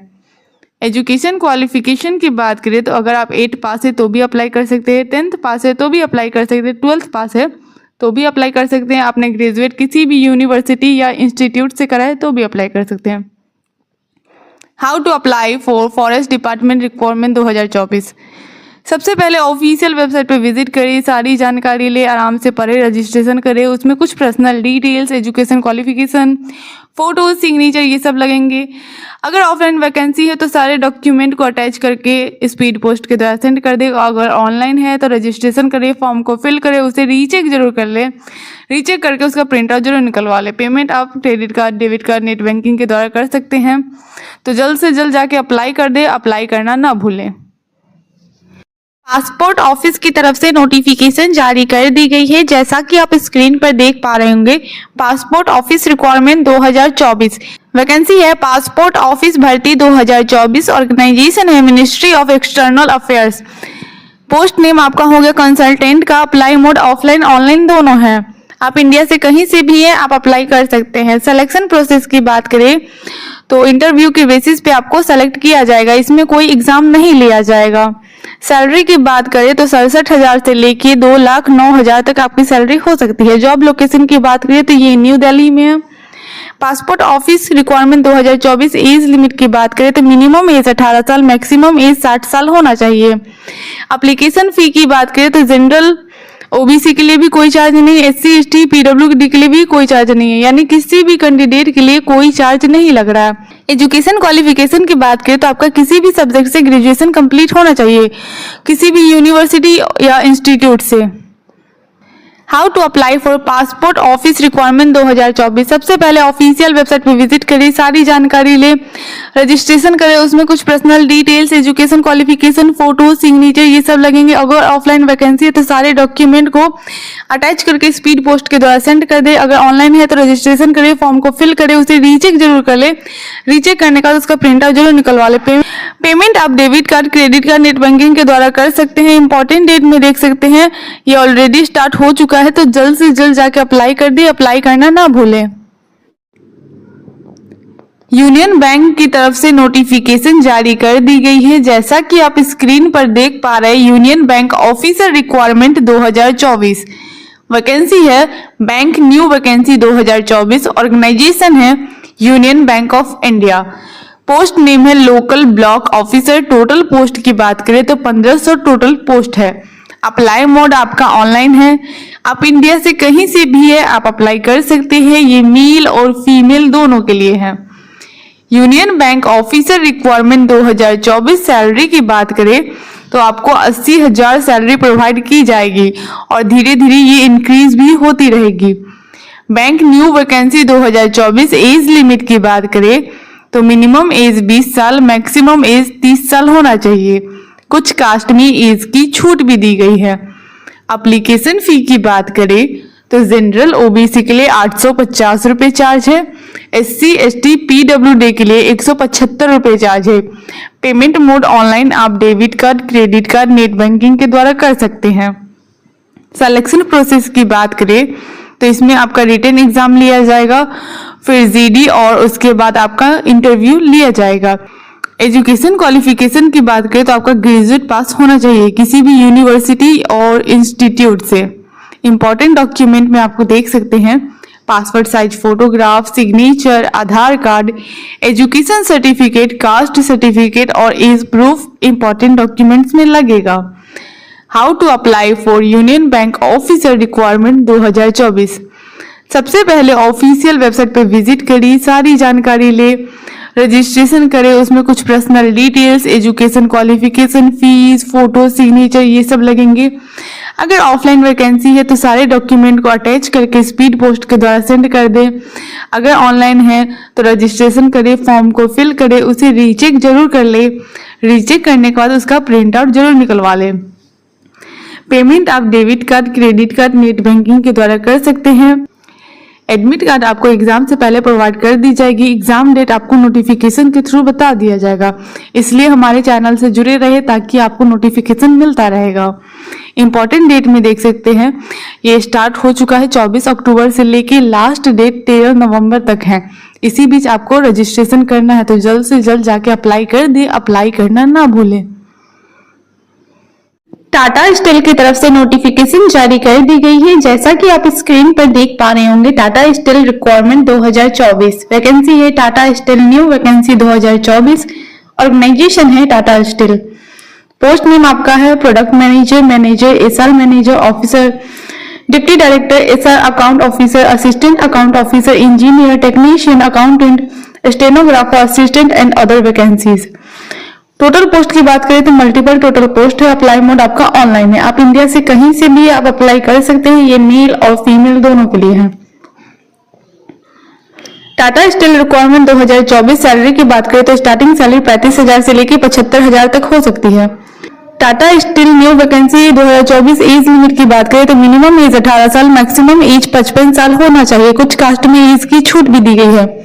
एजुकेशन क्वालिफिकेशन की बात करें तो अगर आप 8 पास है तो भी अप्लाई कर सकते हैं, 10th पास है तो भी अप्लाई कर सकते हैं, 12th पास है तो भी अप्लाई कर सकते हैं। आपने ग्रेजुएट किसी भी यूनिवर्सिटी या इंस्टीट्यूट से करा है तो भी अप्लाई कर सकते हैं। How to apply for forest department requirement 2024। सबसे पहले ऑफिशियल वेबसाइट पर विजिट करें, सारी जानकारी ले, आराम से पढ़े, रजिस्ट्रेशन करें। उसमें कुछ personal details, education qualification, photo, signature ये सब लगेंगे। अगर ऑफलाइन वैकेंसी है तो सारे डॉक्यूमेंट को अटैच करके स्पीड पोस्ट के द्वारा सेंड कर दे। अगर ऑनलाइन है तो रजिस्ट्रेशन करें, फॉर्म को फिल करें, उसे रीचेक जरूर कर ले। रीचेक करके उसका प्रिंट आउट जरूर निकलवा ले। पेमेंट आप credit card, debit card, net banking के द्वारा कर सकते हैं। तो जल्द से जल्द जाके अप्लाई कर दे। अप्लाई करना ना भूलें। पासपोर्ट ऑफिस की तरफ से नोटिफिकेशन जारी कर दी गई है। जैसा कि आप स्क्रीन पर देख पा रहे होंगे, पासपोर्ट ऑफिस रिक्वायरमेंट 2024 वैकेंसी है पासपोर्ट ऑफिस भर्ती 2024। ऑर्गेनाइजेशन है ministry of external affairs. Post name आपका हो गया कंसल्टेंट का। अप्लाई मोड ऑफलाइन ऑनलाइन दोनों है। आप इंडिया से कहीं से भी हैं आप अप्लाई कर सकते हैं। सिलेक्शन प्रोसेस की बात करें तो इंटरव्यू के बेसिस पे आपको सेलेक्ट किया जाएगा। इसमें कोई एग्जाम नहीं लिया जाएगा। सैलरी की बात करें तो 67,000 से लेके 2,09,000 तक आपकी सैलरी हो सकती है। जॉब लोकेशन की बात करें तो ये न्यू दिल्ली में है। Passport office requirement 2024 age limit की बात करें तो मिनिमम एज 18 साल, मैक्सिमम एज 60 साल होना चाहिए। एप्लीकेशन फी की बात करें तो जनरल ओबीसी के लिए भी कोई चार्ज नहीं है, एससी एसटी पीडब्ल्यूडी के लिए भी कोई चार्ज नहीं है, यानी किसी भी कैंडिडेट के लिए कोई चार्ज नहीं लग रहा है। एजुकेशन क्वालिफिकेशन की बात करें तो आपका किसी भी सब्जेक्ट से ग्रेजुएशन कंप्लीट होना चाहिए, किसी भी यूनिवर्सिटी या इंस्टीट्यूट से। How to apply for passport office requirement 2024। सबसे पहले ऑफिशियल वेबसाइट पे विजिट करें, सारी जानकारी ले, रजिस्ट्रेशन करें, उसमें कुछ personal details, education qualification, photo, signature ये सब लगेंगे। अगर ऑफलाइन वैकेंसी है तो सारे डॉक्यूमेंट को अटैच करके स्पीड पोस्ट के द्वारा सेंड कर दे। अगर ऑनलाइन है तो रजिस्ट्रेशन करें, फॉर्म को फिल करें, उसे रीचेक जरूर कर ले। रीचेक करने के बाद उसका प्रिंट आउट जरूर निकलवा ले। पेमेंट आप debit card, credit card, net banking के द्वारा कर सकते हैं। इंपॉर्टेंट डेट में देख सकते हैं ये ऑलरेडी स्टार्ट हो चुका है, तो जल्द से जल्द जाके अप्लाई कर दे। अप्लाई करना ना भूलें। यूनियन बैंक की तरफ से नोटिफिकेशन जारी कर दी गई है, जैसा कि आप स्क्रीन पर देख पा रहे हैं। Union Bank officer requirement 2024 vacancy है बैंक न्यू वैकेंसी 2024। ऑर्गेनाइजेशन है Union Bank of India. Post name है local block officer. Total post की बात करें तो 1500 टोटल पोस्ट है। अप्लाई मोड आपका ऑनलाइन है। आप इंडिया से कहीं से भी है आप अप्लाई कर सकते हैं। ये मेल और फीमेल दोनों के लिए है। Union Bank officer requirement 2024 salary की बात करें तो आपको 80,000 सैलरी प्रोवाइड की जाएगी और धीरे धीरे ये इंक्रीज भी होती रहेगी। Bank new vacancy 2024 age limit की बात करें तो मिनिमम एज 20 साल, मैक्सिमम एज 30 साल होना चाहिए। कुछ कास्ट में एज की छूट भी दी गई है। एप्लीकेशन फी की बात करें तो जनरल ओबीसी के लिए 850 रुपये चार्ज है। एससी एसटी पीडब्ल्यूडी के लिए 175 रुपये चार्ज है। पेमेंट मोड ऑनलाइन आप debit card, credit card, net banking के द्वारा कर सकते हैं। सिलेक्शन प्रोसेस की बात करें तो इसमें आपका रिटन एग्जाम लिया जाएगा, फिर जीडी और उसके बाद आपका इंटरव्यू लिया जाएगा। एजुकेशन क्वालिफिकेशन की बात करें तो आपका ग्रेजुएट पास होना चाहिए किसी भी यूनिवर्सिटी और इंस्टीट्यूट से। इंपॉर्टेंट डॉक्यूमेंट में आपको देख सकते हैं passport size photograph, signature, Aadhaar card, education certificate, caste certificate और एज प्रूफ इंपॉर्टेंट डॉक्यूमेंट्स में लगेगा। How to apply for Union Bank officer requirement 2024। सबसे पहले ऑफिशियल वेबसाइट पे विजिट करिए, सारी जानकारी ले, रजिस्ट्रेशन करें, उसमें कुछ personal details, education qualification, fees, photo, signature ये सब लगेंगे। अगर ऑफलाइन वैकेंसी है तो सारे डॉक्यूमेंट को अटैच करके स्पीड पोस्ट के द्वारा सेंड कर दें। अगर ऑनलाइन है तो रजिस्ट्रेशन करें, फॉर्म को फिल करें, उसे रीचेक जरूर कर ले। रीचेक करने के बाद उसका प्रिंट आउट जरूर निकलवा लें। पेमेंट आप debit card, credit card, net banking के द्वारा कर सकते हैं। एडमिट कार्ड आपको एग्जाम से पहले प्रोवाइड कर दी जाएगी। एग्जाम डेट आपको नोटिफिकेशन के थ्रू बता दिया जाएगा, इसलिए हमारे चैनल से जुड़े रहे ताकि आपको नोटिफिकेशन मिलता रहेगा। इंपॉर्टेंट डेट में देख सकते हैं ये स्टार्ट हो चुका है 24 अक्टूबर से लेके लास्ट डेट 13 नवंबर तक है। इसी बीच आपको रजिस्ट्रेशन करना है तो जल्द से जल्द जाके अप्लाई कर दे। अप्लाई करना ना भूलें। टाटा स्टील की तरफ से नोटिफिकेशन जारी कर दी गई है, जैसा कि आप स्क्रीन पर देख पा रहे होंगे। टाटा स्टील रिक्वायरमेंट 2024 वैकेंसी है Tata steel new vacancy 2024। Organisation है टाटा स्टील। पोस्ट नेम आपका है product manager, manager, SR manager, officer, deputy director, SR account officer, assistant account officer, engineer, technician, accountant, stenographer, assistant and other vacancies. Total post की बात करें तो multiple total post है। Apply mode आपका online है। आप इंडिया से कहीं से भी आप अप्लाई कर सकते हैं। ये मेल और फीमेल दोनों के लिए है। टाटा स्टील रिक्वायरमेंट 2024 सैलरी की बात करें तो स्टार्टिंग सैलरी 35,000 से लेकर 75,000 तक हो सकती है। Tata steel new vacancy 2024 age limit की बात करें तो मिनिमम एज 18 साल, मैक्सिमम एज 55 साल होना चाहिए। कुछ कास्ट में एज की छूट भी दी गई है।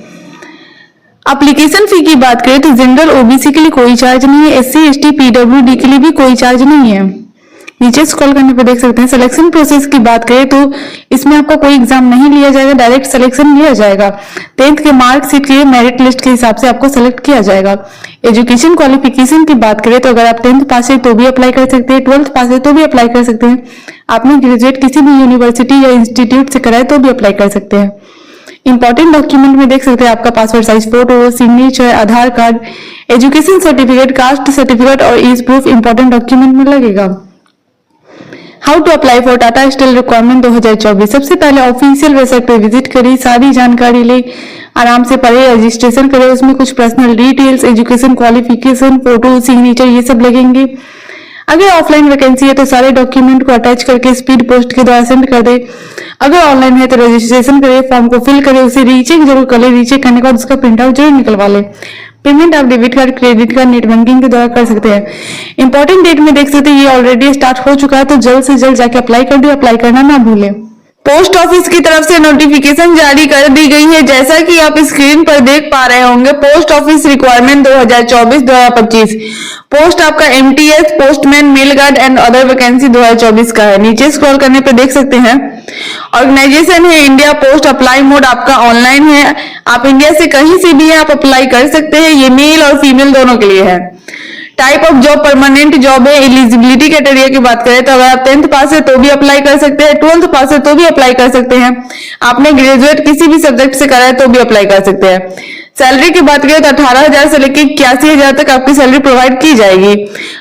एप्लीकेशन फी की बात करें तो जनरल ओबीसी के लिए कोई चार्ज नहीं है। एससी एसटी पीडब्ल्यूडी के लिए भी कोई चार्ज नहीं है। नीचे स्क्रॉल करने पर देख सकते हैं। सिलेक्शन प्रोसेस की बात करें तो इसमें आपका कोई एग्जाम नहीं लिया जाएगा, डायरेक्ट सिलेक्शन लिया जाएगा। 10th के मार्कशीट के मेरिट लिस्ट के हिसाब से आपको सेलेक्ट किया जाएगा। एजुकेशन क्वालिफिकेशन की बात करें तो अगर आप 10th पास है तो भी अप्लाई कर सकते हैं, 12th पास है तो भी अप्लाई कर सकते हैं। आपने ग्रेजुएट किसी भी यूनिवर्सिटी या इंस्टीट्यूट से कराए तो भी अप्लाई कर सकते हैं। इंपॉर्टेंट डॉक्यूमेंट में देख सकते हैं आपका passport size photo, signature, Aadhaar card, education certificate, caste certificate और एज प्रूफ इंपॉर्टेंट डॉक्यूमेंट में लगेगा। How to apply for Tata Steel requirement 2024। सबसे पहले ऑफिशियल वेबसाइट पे विजिट करिए, सारी जानकारी ले, आराम से पढ़े, रजिस्ट्रेशन करें। उसमें कुछ personal details, education qualification, photo, signature ये सब लगेंगे। अगर ऑफलाइन वैकेंसी है तो सारे डॉक्यूमेंट को अटैच करके स्पीड पोस्ट के द्वारा सेंड कर दे। अगर ऑनलाइन है तो रजिस्ट्रेशन करें, फॉर्म को फिल करें, उसे रीचेक जरूर कर ले। रीचेक करने के बाद उसका प्रिंट आउट जरूर निकलवा ले। पेमेंट आप debit card, credit card, net banking के द्वारा कर सकते हैं। इंपॉर्टेंट डेट में देख सकते हैं ये ऑलरेडी स्टार्ट हो चुका है, तो जल्द से जल्द जाके अप्लाई कर दो। अप्लाई करना ना भूलें। पोस्ट ऑफिस की तरफ से नोटिफिकेशन जारी कर दी गई है, जैसा कि आप स्क्रीन पर देख पा रहे होंगे। पोस्ट ऑफिस रिक्वायरमेंट 2024-2025 पोस्ट आपका MTS, postman, mail guard and other vacancy 2024 का है। नीचे स्क्रॉल करने पर देख सकते हैं ऑर्गेनाइजेशन है इंडिया पोस्ट। अप्लाई मोड आपका ऑनलाइन है। आप इंडिया से कहीं से भी है आप अप्लाई कर सकते हैं। ये मेल और फीमेल दोनों के लिए है। Type of job permanent job है। एलिजिबिलिटी क्राइटेरिया की बात करें तो अगर आप 10th पास है तो भी अप्लाई कर सकते हैं, 12th पास है तो भी अप्लाई कर सकते हैं, आपने ग्रेजुएट किसी भी सब्जेक्ट से करा है तो भी अप्लाई कर सकते हैं। सैलरी की बात करें तो 18,000 से लेकर 81,000 तक आपकी सैलरी प्रोवाइड की जाएगी।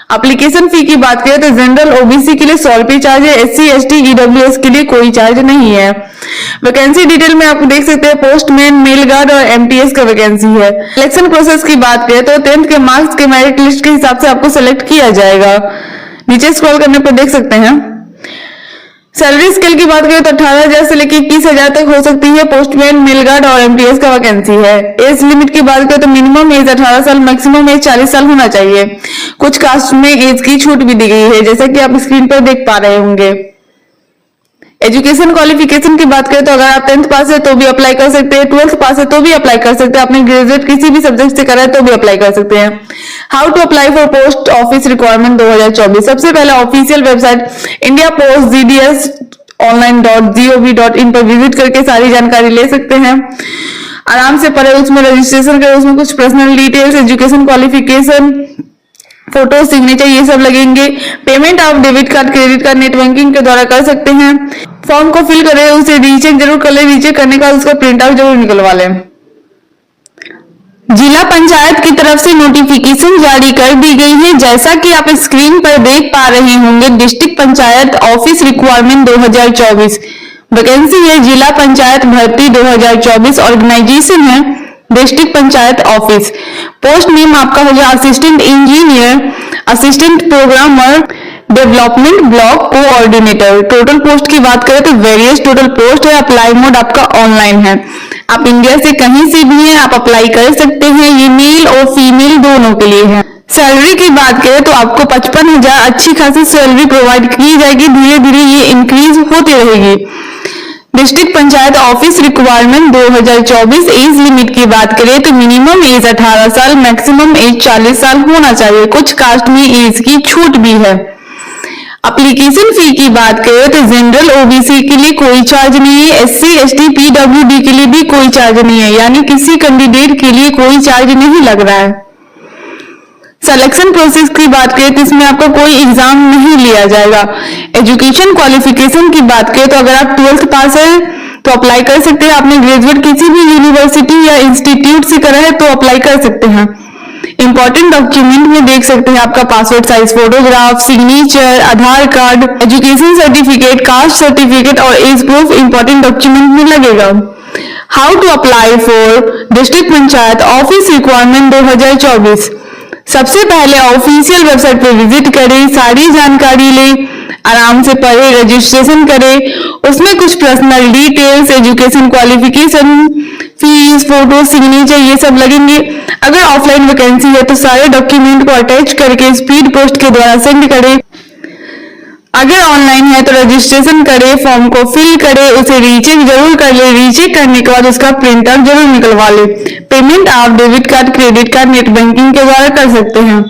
एप्लीकेशन फी की बात करें तो जनरल ओबीसी के लिए 100 रुपये चार्ज है। एससी, एसटी, ईडब्ल्यूएस के लिए कोई चार्ज नहीं है। वैकेंसी डिटेल में आपको देख सकते हैं पोस्टमैन, मेल गार्ड और एमटीएस का वैकेंसी है। सिलेक्शन प्रोसेस की बात करें तो 10th के मार्क्स के मेरिट लिस्ट के हिसाब से आपको सेलेक्ट किया जाएगा। नीचे स्क्रॉल करने पर देख सकते हैं सैलरी स्केल की बात करें तो 18,000 से लेकर 21,000 तक हो सकती है। पोस्टमैन, मेल गार्ड और एमटीएस का वैकेंसी है। एज लिमिट की बात करें तो मिनिमम एज 18 साल, मैक्सिमम एज 40 साल होना चाहिए। कुछ कास्ट में एज की छूट भी दी गई है, जैसा कि आप स्क्रीन पर देख पा रहे होंगे। एजुकेशन क्वालिफिकेशन की बात करें तो अगर आप 10th पास है तो भी अप्लाई कर सकते हैं, 12th पास है तो भी अप्लाई कर सकते हैं, आपने ग्रेजुएट किसी भी सब्जेक्ट से करा है तो भी अप्लाई कर सकते हैं। How to apply for post office requirement 2024। सबसे पहले official website India post GDS online.gov.in पर विजिट करके सारी जानकारी ले सकते हैं। आराम से पढ़े, उसमें रजिस्ट्रेशन करें, उसमें कुछ personal details, education qualification, photo, signature ये सब लगेंगे। पेमेंट आप debit card, credit card, net banking के द्वारा कर सकते हैं। फॉर्म को फिल करें, उसे रीचेक जरूर कर ले। रीचेक करने का उसका प्रिंट आउट जरूर निकलवा लें। जिला पंचायत की तरफ से नोटिफिकेशन जारी कर दी गई है, जैसा कि आप स्क्रीन पर देख पा रहे होंगे। District panchayat office requirement 2024 vacancy है। जिला पंचायत भर्ती 2024 ऑर्गेनाइजेशन है district panchayat office. Post name आपका होगा assistant engineer, assistant programmer, development block coordinator. Total post की बात करें तो वेरियस टोटल पोस्ट है। अप्लाई मोड आपका ऑनलाइन है। आप इंडिया से कहीं से भी हैं आप अप्लाई कर सकते हैं। ये मेल और फीमेल दोनों के लिए है। सैलरी की बात करें तो आपको 55,000 अच्छी खासी सैलरी प्रोवाइड की जाएगी। धीरे धीरे ये इंक्रीज होती रहेगी। District panchayat office requirement 2024 age limit की बात करें तो मिनिमम एज 18 साल, मैक्सिमम एज 40 साल होना चाहिए। कुछ कास्ट में एज की छूट भी है। एप्लीकेशन फी की बात करें तो जनरल ओबीसी के लिए कोई चार्ज नहीं है। एससी, एसटी, पीडब्ल्यूडी के लिए भी कोई चार्ज नहीं है, यानी किसी कैंडिडेट के लिए कोई चार्ज नहीं लग रहा है। सिलेक्शन प्रोसेस की बात करें तो इसमें आपका कोई एग्जाम नहीं लिया जाएगा। एजुकेशन क्वालिफिकेशन की बात करें तो अगर आप 12th पास है तो अप्लाई कर सकते हैं। आपने ग्रेजुएट किसी भी यूनिवर्सिटी या इंस्टीट्यूट से करा है तो अप्लाई कर सकते हैं। इंपॉर्टेंट डॉक्यूमेंट में देख सकते हैं आपका passport size photograph, signature, Aadhaar card, education certificate, caste certificate और एज प्रूफ इंपॉर्टेंट डॉक्यूमेंट में लगेगा। How to apply for district panchayat office requirement 2024। सबसे पहले ऑफिशियल वेबसाइट पर विजिट करें, सारी जानकारी लें, आराम से पढ़े, रजिस्ट्रेशन करें। उसमें कुछ personal details, education qualification, fees, photo, signature ये सब लगेंगे। अगर ऑफलाइन वैकेंसी है तो सारे डॉक्यूमेंट को अटैच करके स्पीड पोस्ट के द्वारा सेंड करें। अगर ऑनलाइन है तो रजिस्ट्रेशन करें, फॉर्म को फिल करें, उसे रीचेक जरूर कर ले। रीचेक करने के बाद उसका प्रिंट आउट जरूर निकलवा ले। पेमेंट आप debit card, credit card, net banking के द्वारा कर सकते हैं।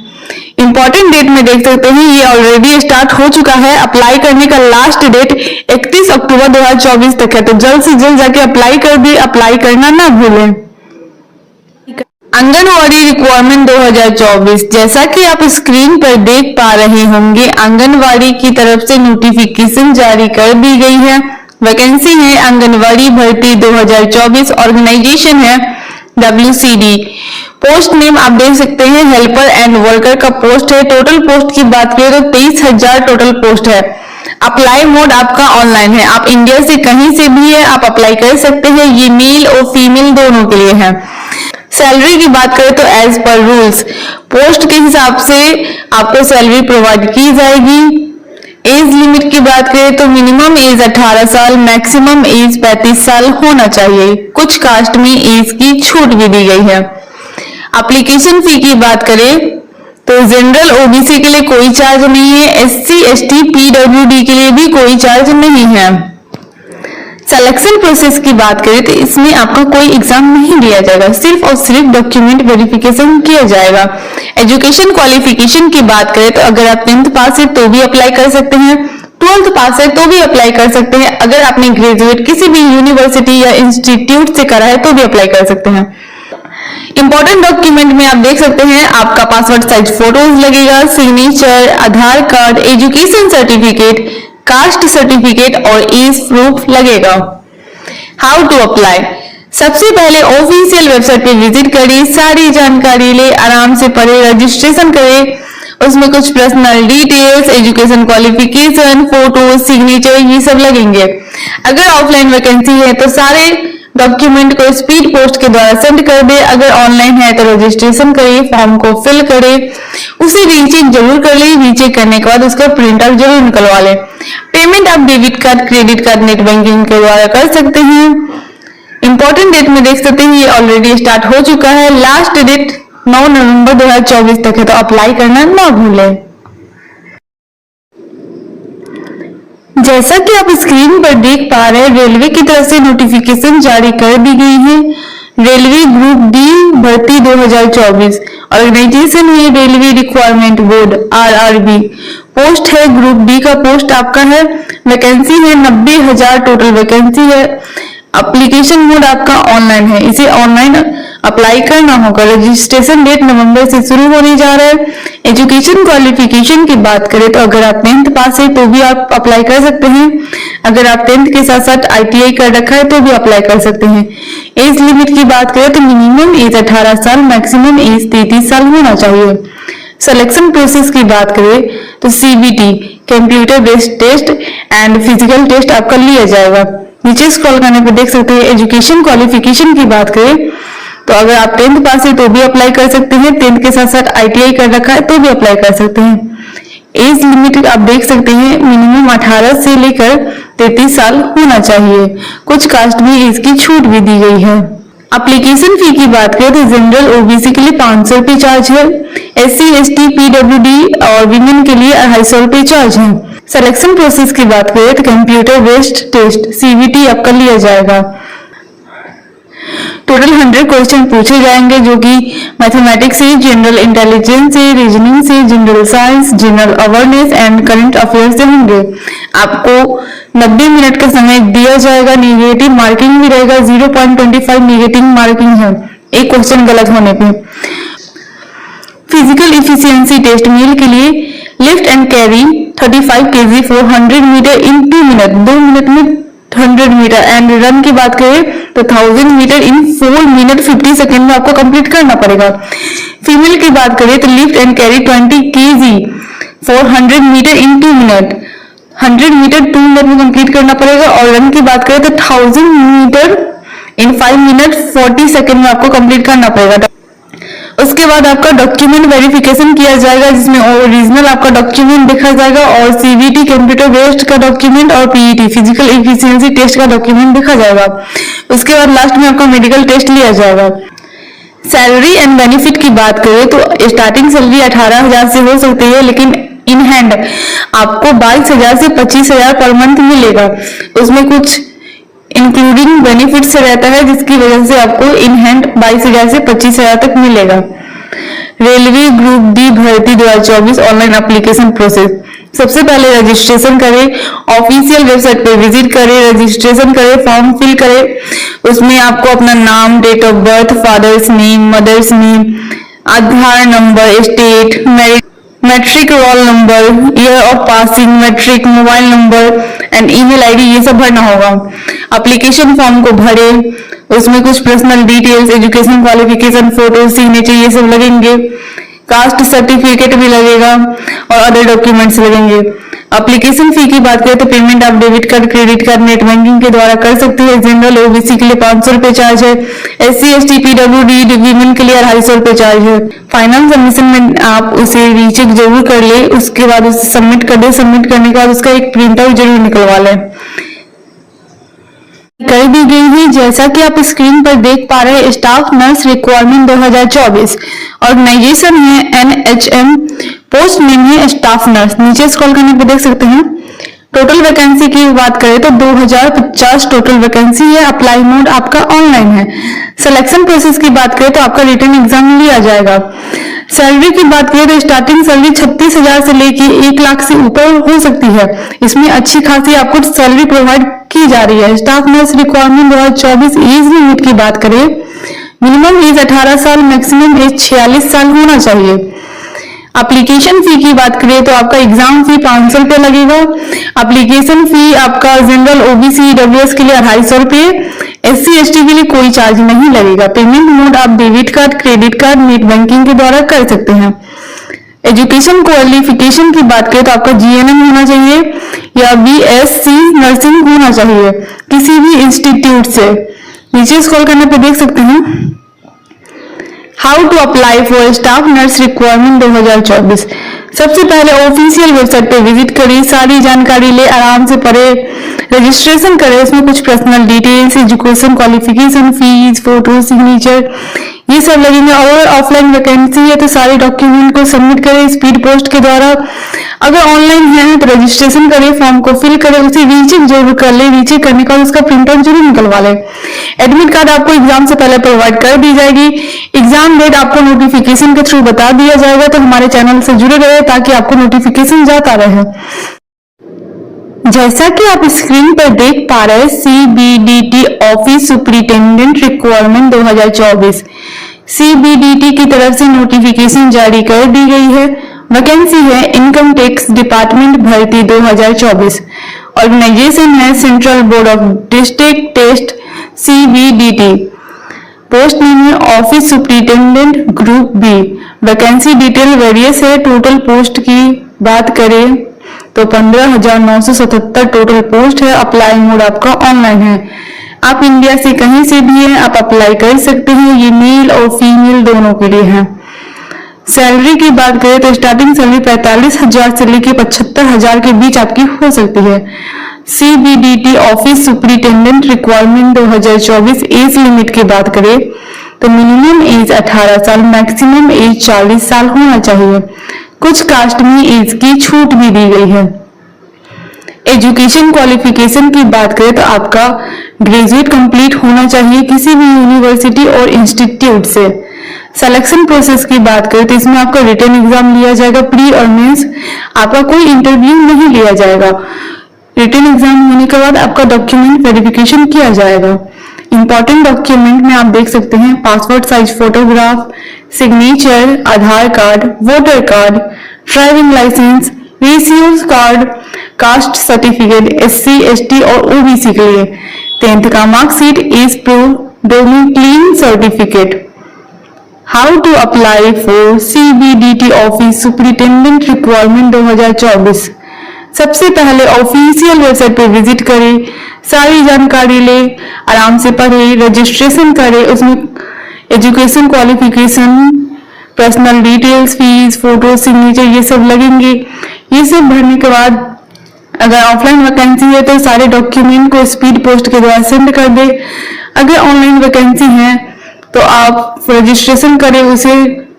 इंपॉर्टेंट डेट में देख सकते हैं ये ऑलरेडी स्टार्ट हो चुका है। अप्लाई करने का लास्ट डेट 31 अक्टूबर 2024 तक है, तो जल्द से जल्द जाके अप्लाई कर दी। अप्लाई करना ना भूलें। आंगनवाड़ी रिक्वायरमेंट 2024 जैसा कि आप स्क्रीन पर देख पा रहे होंगे, आंगनवाड़ी की तरफ से नोटिफिकेशन जारी कर दी गई है। वैकेंसी है आंगनवाड़ी भर्ती 2024, ऑर्गेनाइजेशन है WCD। पोस्ट नेम आप देख सकते हैं हेल्पर एंड वर्कर का पोस्ट है। टोटल पोस्ट की बात करें तो 23,000 टोटल पोस्ट है। अप्लाई मोड आपका ऑनलाइन है, आप इंडिया से कहीं से भी है आप अप्लाई कर सकते हैं। ये मेल और फीमेल दोनों के लिए है। सैलरी की बात करें तो एज पर रूल्स पोस्ट के हिसाब से आपको सैलरी प्रोवाइड की जाएगी। एज लिमिट की बात करें तो मिनिमम एज 18 साल, मैक्सिमम एज 35 साल होना चाहिए। कुछ कास्ट में एज की छूट भी दी गई है। एप्लीकेशन फी की बात करें तो जनरल ओबीसी के लिए कोई चार्ज नहीं है, SC ST PWD के लिए भी कोई चार्ज नहीं है। सिलेक्शन प्रोसेस की बात करें तो इसमें आपका कोई एग्जाम नहीं दिया जाएगा, सिर्फ और सिर्फ डॉक्यूमेंट वेरिफिकेशन किया जाएगा। एजुकेशन क्वालिफिकेशन की बात करें तो अगर आप 10th पास है तो भी अप्लाई कर सकते हैं, 12th पास है तो भी अप्लाई कर सकते हैं। अगर आपने ग्रेजुएट किसी भी यूनिवर्सिटी या इंस्टीट्यूट से करा है तो भी अप्लाई कर सकते हैं। इंपॉर्टेंट डॉक्यूमेंट में आप देख सकते हैं आपका पासपोर्ट साइज फोटोज लगेगा, signature, Aadhaar card, education certificate, caste certificate और एज प्रूफ लगेगा। हाउ टू अप्लाई, सबसे पहले ऑफिशियल वेबसाइट पे विजिट करिए, सारी जानकारी ले, आराम से पढ़े, रजिस्ट्रेशन करें। उसमें कुछ personal details, education qualification, photo, signature ये सब लगेंगे। अगर ऑफलाइन वैकेंसी है तो सारे डॉक्यूमेंट को स्पीड पोस्ट के द्वारा सेंड कर दे। अगर ऑनलाइन है तो रजिस्ट्रेशन करिए, फॉर्म को फिल करें, उसे रीचेक जरूर कर ले। रीचेक करने के बाद उसका प्रिंट आउट जरूर निकलवा ले। पेमेंट आप debit card, credit card, net banking के द्वारा कर सकते हैं। इंपॉर्टेंट डेट में देख सकते हैं ये ऑलरेडी स्टार्ट हो चुका है। लास्ट डेट 9 नवंबर 2024 तक है, तो अप्लाई करना ना भूलें। जैसा कि आप स्क्रीन पर देख पा रहे हैं रेलवे की तरफ से नोटिफिकेशन जारी कर दी गई है। रेलवे ग्रुप डी भर्ती 2024, ऑर्गेनाइजेशन है railway requirement board RRB। Post है ग्रुप डी का पोस्ट आपका है। वैकेंसी है 90,000 टोटल वैकेंसी है। एप्लीकेशन मोड आपका ऑनलाइन है, इसे ऑनलाइन अप्लाई करना होगा। रजिस्ट्रेशन डेट नवंबर से शुरू होने जा रहा है। एजुकेशन क्वालिफिकेशन की बात करें तो अगर आप 10th पास है तो भी आप अप्लाई कर सकते हैं। अगर आप 10th के साथ साथ ITI कर रखा है तो भी अप्लाई कर सकते हैं। एज लिमिट की बात करें तो मिनिमम एज 18 साल, मैक्सिमम एज 33 साल होना चाहिए। सिलेक्शन प्रोसेस की बात करें तो CBT computer based test and physical test आपका लिया जाएगा। नीचे स्क्रॉल करने पर देख सकते हैं एजुकेशन क्वालिफिकेशन की बात करें तो अगर आप 10th पास है तो भी अप्लाई कर सकते हैं, 10th के साथ साथ ITI कर रखा है तो भी अप्लाई कर सकते हैं। एज लिमिट आप देख सकते हैं मिनिमम 18 से लेकर 33 साल होना चाहिए। कुछ कास्ट में एज की छूट भी दी गई है। एप्लीकेशन फी की बात करें तो जनरल OBC के लिए 500 रुपये चार्ज है, SC ST PWD और विमेन के लिए 250 रुपये चार्ज है। सिलेक्शन प्रोसेस की बात करें तो कंप्यूटर बेस्ड टेस्ट CBT आपका लिया जाएगा। टोटल 100 क्वेश्चन पूछे जाएंगे जो कि मैथमेटिक्स से, जनरल इंटेलिजेंस से, रीजनिंग से, general science, general awareness and current affairs से होंगे। आपको 90 मिनट का समय दिया जाएगा। नेगेटिव मार्किंग भी रहेगा, 0.25 नेगेटिव मार्किंग है एक क्वेश्चन गलत होने पे। फिजिकल इफिशियंसी टेस्ट मेल के लिए lift and carry 35 kg for 100 metre in 2 minute, 2 minute में 100 मीटर। एंड रन की बात करें तो 1000 मीटर इन 4 मिनट 50 सेकेंड में आपको कंप्लीट करना पड़ेगा। फीमेल की बात करें तो lift and carry 20 kg for 100 metre in 2 minute, 100 metre 2 minute में कंप्लीट करना पड़ेगा। और रन की बात करें तो 1000 मीटर इन 5 मिनट 40 सेकेंड में आपको कंप्लीट करना पड़ेगा। उसके बाद आपका डॉक्यूमेंट वेरिफिकेशन किया जाएगा जिसमें ओरिजिनल आपका डॉक्यूमेंट देखा जाएगा और CBT कंप्यूटर बेस्ड का डॉक्यूमेंट और PET फिजिकल एफिशिएंसी टेस्ट का डॉक्यूमेंट देखा जाएगा। उसके बाद लास्ट में आपका मेडिकल टेस्ट लिया जाएगा। सैलरी एंड बेनिफिट की बात करें तो स्टार्टिंग सैलरी 18,000 से हो सकती है, लेकिन इन हैंड आपको 22,000 से 25,000 पर मंथ मिलेगा। उसमें कुछ इंक्लूडिंग बेनिफिट्स रहता है जिसकी वजह से आपको इन हैंड 22,000 से 25,000 तक मिलेगा। रेलवे ग्रुप डी भर्ती 2024 ऑनलाइन एप्लीकेशन प्रोसेस। सबसे पहले रजिस्ट्रेशन करें, ऑफिशियल वेबसाइट पे विजिट करें, रजिस्ट्रेशन करें, फॉर्म फिल करें। उसमें आपको अपना नाम, date of birth, father's name, mother's name, Aadhaar number, state, marriage matric roll number, year of passing, matric, mobile number and email ID, ये सब भरना होगा। एप्लीकेशन फॉर्म को भरे, उसमें कुछ personal details, education qualification, photo, signature, ये सब लगेंगे। कास्ट सर्टिफिकेट भी लगेगा और अदर डॉक्यूमेंट्स लगेंगे। एप्लीकेशन फी की बात करें तो पेमेंट आप debit card, credit card, net banking के द्वारा कर सकते हैं। जनरल ओबीसी के लिए 500 रुपए चार्ज है, SC ST PWD वीमेन के लिए 250 रुपए चार्ज है। फाइनल सबमिशन में आप उसे रीचेक जरूर कर ले, उसके बाद उसे सबमिट कर दे। सबमिट करने के बाद उसका एक प्रिंट आउट जरूर निकलवा लें। कर दी गई है, जैसा कि आप स्क्रीन पर देख पा रहे हैं, स्टाफ नर्स रिक्वायरमेंट 2024। ऑर्गेनाइजेशन है NHM, पोस्ट नेम है स्टाफ नर्स। नीचे स्क्रॉल करने पर देख सकते हैं। टोटल वैकेंसी की बात करें तो 2050 टोटल वैकेंसी है। अप्लाई मोड आपका ऑनलाइन है। सिलेक्शन प्रोसेस की बात करें तो आपका रिटन एग्जाम लिया जाएगा। सैलरी की बात करें तो स्टार्टिंग सैलरी 36,000 से लेकर 1 लाख से ऊपर हो सकती है। इसमें अच्छी खासी आपको सैलरी प्रोवाइड की जा रही है। Staff nurse requirement 2024 age limit की बात करें, मिनिमम एज 18 साल, मैक्सिमम एज 46 साल होना चाहिए। एप्लीकेशन फी की बात करें तो आपका एग्जाम फी 500 रुपए लगेगा। एप्लीकेशन फी आपका जनरल OBC EWS के लिए 250 रुपए, SC ST के लिए कोई चार्ज नहीं लगेगा। पेमेंट मोड आप debit card, credit card, net banking के द्वारा कर सकते हैं। एजुकेशन क्वालिफिकेशन की बात करें तो आपका GNM होना चाहिए या BSc नर्सिंग होना चाहिए किसी भी इंस्टीट्यूट से। नीचे स्क्रॉल करने पे देख सकते हैं how to apply for staff nurse requirement 2024। सबसे पहले ऑफिशियल वेबसाइट पे विजिट करिए, सारी जानकारी ले, आराम से पढ़े, रजिस्ट्रेशन करें। उसमें कुछ personal details, education qualification, fees, photo, signature, ये सब लगेंगे। और ऑफलाइन वैकेंसी है तो सारे डॉक्यूमेंट को सबमिट करें स्पीड पोस्ट के द्वारा। अगर ऑनलाइन है तो रजिस्ट्रेशन करें, फॉर्म को फिल करें, उसे रीचेक जरूर कर ले। रीचेक करने का उसका प्रिंट आउट जरूर निकलवा ले। एडमिट कार्ड आपको एग्जाम से पहले प्रोवाइड कर दी जाएगी। एग्जाम डेट आपको नोटिफिकेशन के थ्रू बता दिया जाएगा, तो हमारे चैनल से जुड़े रहे ताकि आपको नोटिफिकेशन जाता रहे। जैसा कि आप स्क्रीन पर देख पा रहे हैं, CBDT office superintendent requirement 2024 CBDT की तरफ से नोटिफिकेशन जारी कर दी गई है। वैकेंसी है इनकम टैक्स डिपार्टमेंट भर्ती 2024। ऑर्गेनाइजेशन है central board of district test CBDT। Post name है office superintendent group B। Vacancy detail various है। टोटल पोस्ट की बात करें तो 15,977 टोटल पोस्ट है। अप्लाई मोड आपका ऑनलाइन है। आप इंडिया से कहीं से भी हैं, आप अप्लाई कर सकते हैं। ये मेल और फीमेल दोनों के लिए है। सैलरी की बात करें तो स्टार्टिंग सैलरी 45,000 से लेकर 75,000 के बीच आपकी हो सकती है। CBDT office superintendent requirement 2024 age limit की बात करें तो मिनिमम एज 18 साल, मैक्सिमम एज 40 साल होना चाहिए। कुछ कास्ट में एज की छूट भी दी गई है। एजुकेशन क्वालिफिकेशन की बात करें तो आपका ग्रेजुएट कंप्लीट होना चाहिए किसी भी यूनिवर्सिटी और इंस्टीट्यूट से। सिलेक्शन प्रोसेस की बात करें तो इसमें आपका रिटन एग्जाम लिया जाएगा, प्री और मेंस। आपका कोई इंटरव्यू नहीं लिया जाएगा। रिटन एग्जाम होने के बाद आपका डॉक्यूमेंट वेरिफिकेशन किया जाएगा। इंपॉर्टेंट डॉक्यूमेंट में आप देख सकते हैं passport size photograph, signature, Aadhaar card, voter card, driving licence, ration card, caste certificate SC ST और OBC के लिए, 10th का marksheet, age proof, domicile certificate. How to apply for CBDT office superintendent requirement 2024। सबसे पहले ऑफिशियल वेबसाइट पे visit करें, सारी जानकारी ले, आराम से पढ़े, रजिस्ट्रेशन करें। उसमें education qualification, personal details, fees, photo, signature, ये सब लगेंगे। ये सब भरने के बाद अगर ऑफलाइन वैकेंसी है तो सारे डॉक्यूमेंट को स्पीड पोस्ट के द्वारा सेंड कर दे। अगर ऑनलाइन वैकेंसी है तो आप रजिस्ट्रेशन करें, उसे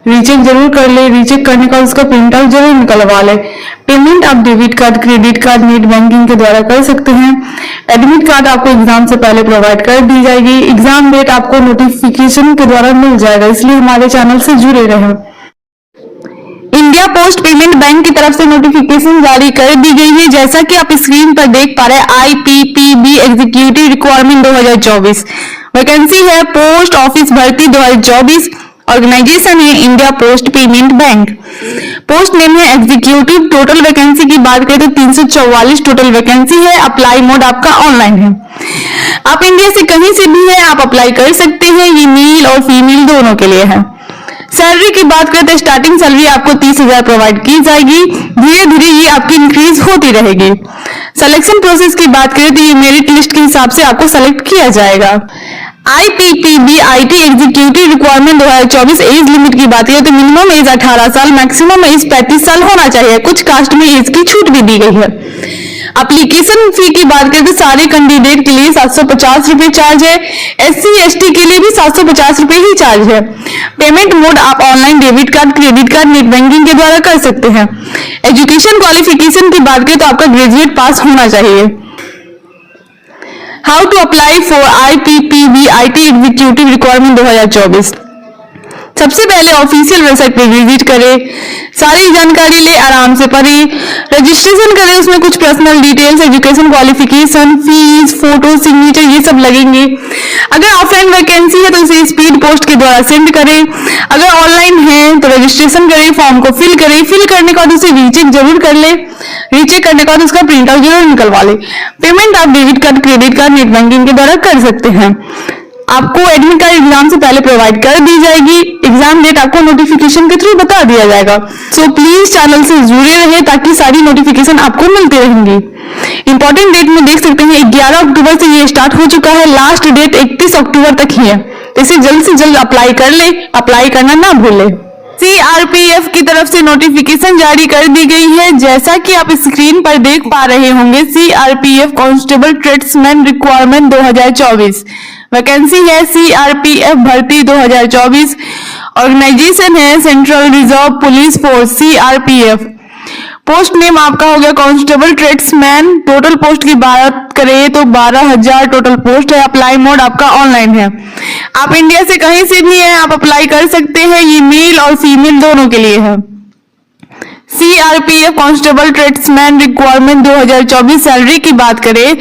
रीचेक जरूर कर ले। रीचेक करने का उसका प्रिंट आउट जरूर निकलवा ले। पेमेंट आप debit card, credit card, net banking के द्वारा कर सकते हैं। एडमिट कार्ड आपको एग्जाम से पहले प्रोवाइड कर दी जाएगी। एग्जाम डेट आपको नोटिफिकेशन के द्वारा मिल जाएगा, इसलिए हमारे चैनल से जुड़े रहें। इंडिया पोस्ट पेमेंट बैंक की तरफ से नोटिफिकेशन जारी कर दी गई है। जैसा कि आप स्क्रीन पर देख पा रहे हैं, IPPB एग्जीक्यूटिव रिक्वायरमेंट 2024। वैकेंसी है पोस्ट ऑफिस भर्ती 2024। ऑर्गेनाइजेशन है India post payment bank. Post name है एग्जीक्यूटिव। टोटल वैकेंसी की बात करें तो 344 टोटल वैकेंसी है। अप्लाई मोड आपका ऑनलाइन है। आप इंडिया से कहीं से भी है आप अप्लाई कर सकते हैं। ये मेल और फीमेल दोनों के लिए है। सैलरी की बात करें तो स्टार्टिंग सैलरी आपको 30,000 प्रोवाइड की जाएगी। धीरे धीरे ये आपकी इंक्रीज होती रहेगी। सिलेक्शन प्रोसेस की बात करें तो ये मेरिट लिस्ट के हिसाब से आपको सेलेक्ट किया जाएगा। IPPB IT executive requirement 2024 age limit की बात करें तो मिनिमम एज 18 साल, मैक्सिमम एज 35 साल होना चाहिए। कुछ कास्ट में एज की छूट भी दी गई है। एप्लीकेशन फी की बात करें तो सारे कैंडिडेट के लिए 750 रुपए चार्ज है। SC ST के लिए भी 750 रुपए ही चार्ज है। पेमेंट मोड आप online debit card, credit card, net banking के द्वारा कर सकते हैं। एजुकेशन क्वालिफिकेशन की बात करें तो आपका ग्रेजुएट पास होना चाहिए। How to apply for IPPB IT executive requirement 2024। सबसे पहले ऑफिशियल वेबसाइट पे विजिट करें, सारी जानकारी ले आराम से पढ़ें, रजिस्ट्रेशन करें। उसमें कुछ personal details, education qualification, fees, photo, signature ये सब लगेंगे। अगर ऑफलाइन वैकेंसी है तो उसे स्पीड पोस्ट के द्वारा सेंड करें। अगर ऑनलाइन है तो रजिस्ट्रेशन करें, फॉर्म को फिल करें। फिल करने के बाद उसे रीचेक जरूर कर ले। रीचेक करने के बाद उसका प्रिंट आउट जरूर निकलवा ले। पेमेंट आप debit card, credit card, net banking के द्वारा कर सकते हैं। आपको एडमिट कार्ड एग्जाम से पहले प्रोवाइड कर दी जाएगी। एग्जाम डेट आपको नोटिफिकेशन के थ्रू बता दिया जाएगा। सो प्लीज चैनल से जुड़े रहे ताकि सारी नोटिफिकेशन आपको मिलती रहेंगी। इंपॉर्टेंट डेट में देख सकते हैं 11 अक्टूबर से ये स्टार्ट हो चुका है। लास्ट डेट 31 अक्टूबर तक ही है। तो इसे जल्द से जल्द अप्लाई कर ले। अप्लाई करना ना भूले। CRPF की तरफ से नोटिफिकेशन जारी कर दी गई है। जैसा कि आप स्क्रीन पर देख पा रहे होंगे, CRPF constable tradesman requirement 2024 vacancy है। CRPF भर्ती 2024। ऑर्गेनाइजेशन है central reserve police force CRPF। Post name आपका हो गया कांस्टेबल ट्रेड्समैन। टोटल पोस्ट की बात करें तो 12,000 टोटल पोस्ट है। अप्लाई मोड आपका ऑनलाइन है। आप इंडिया से कहीं से भी हैं आप अप्लाई कर सकते हैं। ये मेल और फीमेल दोनों के लिए है। CRPF constable tradesman requirement 2024। Salary की बात करें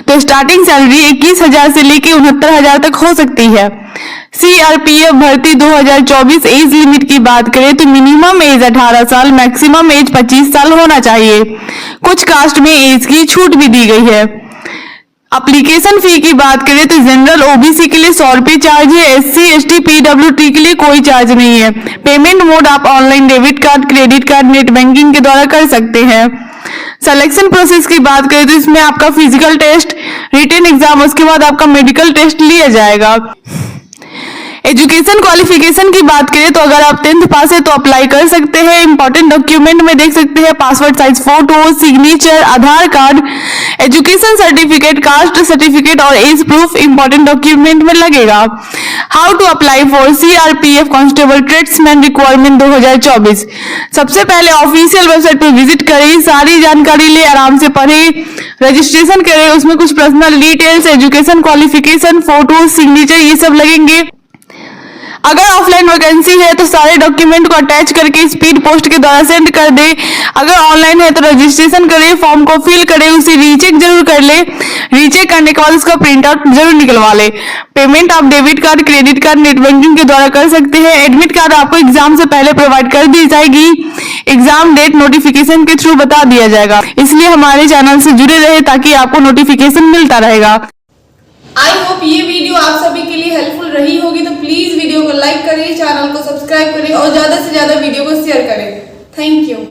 तो स्टार्टिंग सैलरी 21,000 से लेकर 69,000 तक हो सकती है। CRPF भर्ती 2024 एज लिमिट की बात करें तो मिनिमम एज 18 साल, मैक्सिमम एज 25 साल होना चाहिए। कुछ कास्ट में एज की छूट भी दी गई है। एप्लीकेशन फी की बात करें तो जनरल OBC के लिए 100 रुपए चार्ज है। SC ST PWD के लिए कोई चार्ज नहीं है। पेमेंट मोड आप online debit card, credit card, net banking के द्वारा कर सकते हैं। सिलेक्शन प्रोसेस की बात करें तो इसमें आपका फिजिकल टेस्ट, रिटन एग्जाम, उसके बाद आपका मेडिकल टेस्ट लिया जाएगा। एजुकेशन क्वालिफिकेशन की बात करें तो अगर आप 10th पास है तो अप्लाई कर सकते हैं। इंपॉर्टेंट डॉक्यूमेंट में देख सकते हैं passport size photo, signature, Aadhaar card, education certificate, caste certificate और एज प्रूफ इंपॉर्टेंट डॉक्यूमेंट में लगेगा। How to apply for CRPF constable tradesman requirement 2024। सबसे पहले ऑफिशियल वेबसाइट पर विजिट करें, सारी जानकारी ले आराम से पढ़ें, रजिस्ट्रेशन करें। उसमें कुछ personal details, education qualification, photo, signature ये सब लगेंगे। अगर ऑफलाइन वैकेंसी है तो सारे डॉक्यूमेंट को अटैच करके स्पीड पोस्ट के द्वारा सेंड कर दे। अगर ऑनलाइन है तो रजिस्ट्रेशन करें, फॉर्म को फिल करें, उसे रीचेक जरूर कर ले। रीचेक करने के बाद उसका प्रिंट आउट जरूर निकलवा ले। पेमेंट आप debit card, credit card, net banking के द्वारा कर सकते हैं। एडमिट कार्ड आपको एग्जाम से पहले प्रोवाइड कर दी जाएगी। एग्जाम डेट नोटिफिकेशन के थ्रू बता दिया जाएगा। इसलिए हमारे चैनल से जुड़े रहे ताकि आपको नोटिफिकेशन मिलता रहेगा। आई होप ये वीडियो आप सभी के लिए हेल्पफुल रही होगी। तो प्लीज वीडियो को लाइक करें, चैनल को सब्सक्राइब करें और ज्यादा से ज्यादा वीडियो को शेयर करें। Thank you.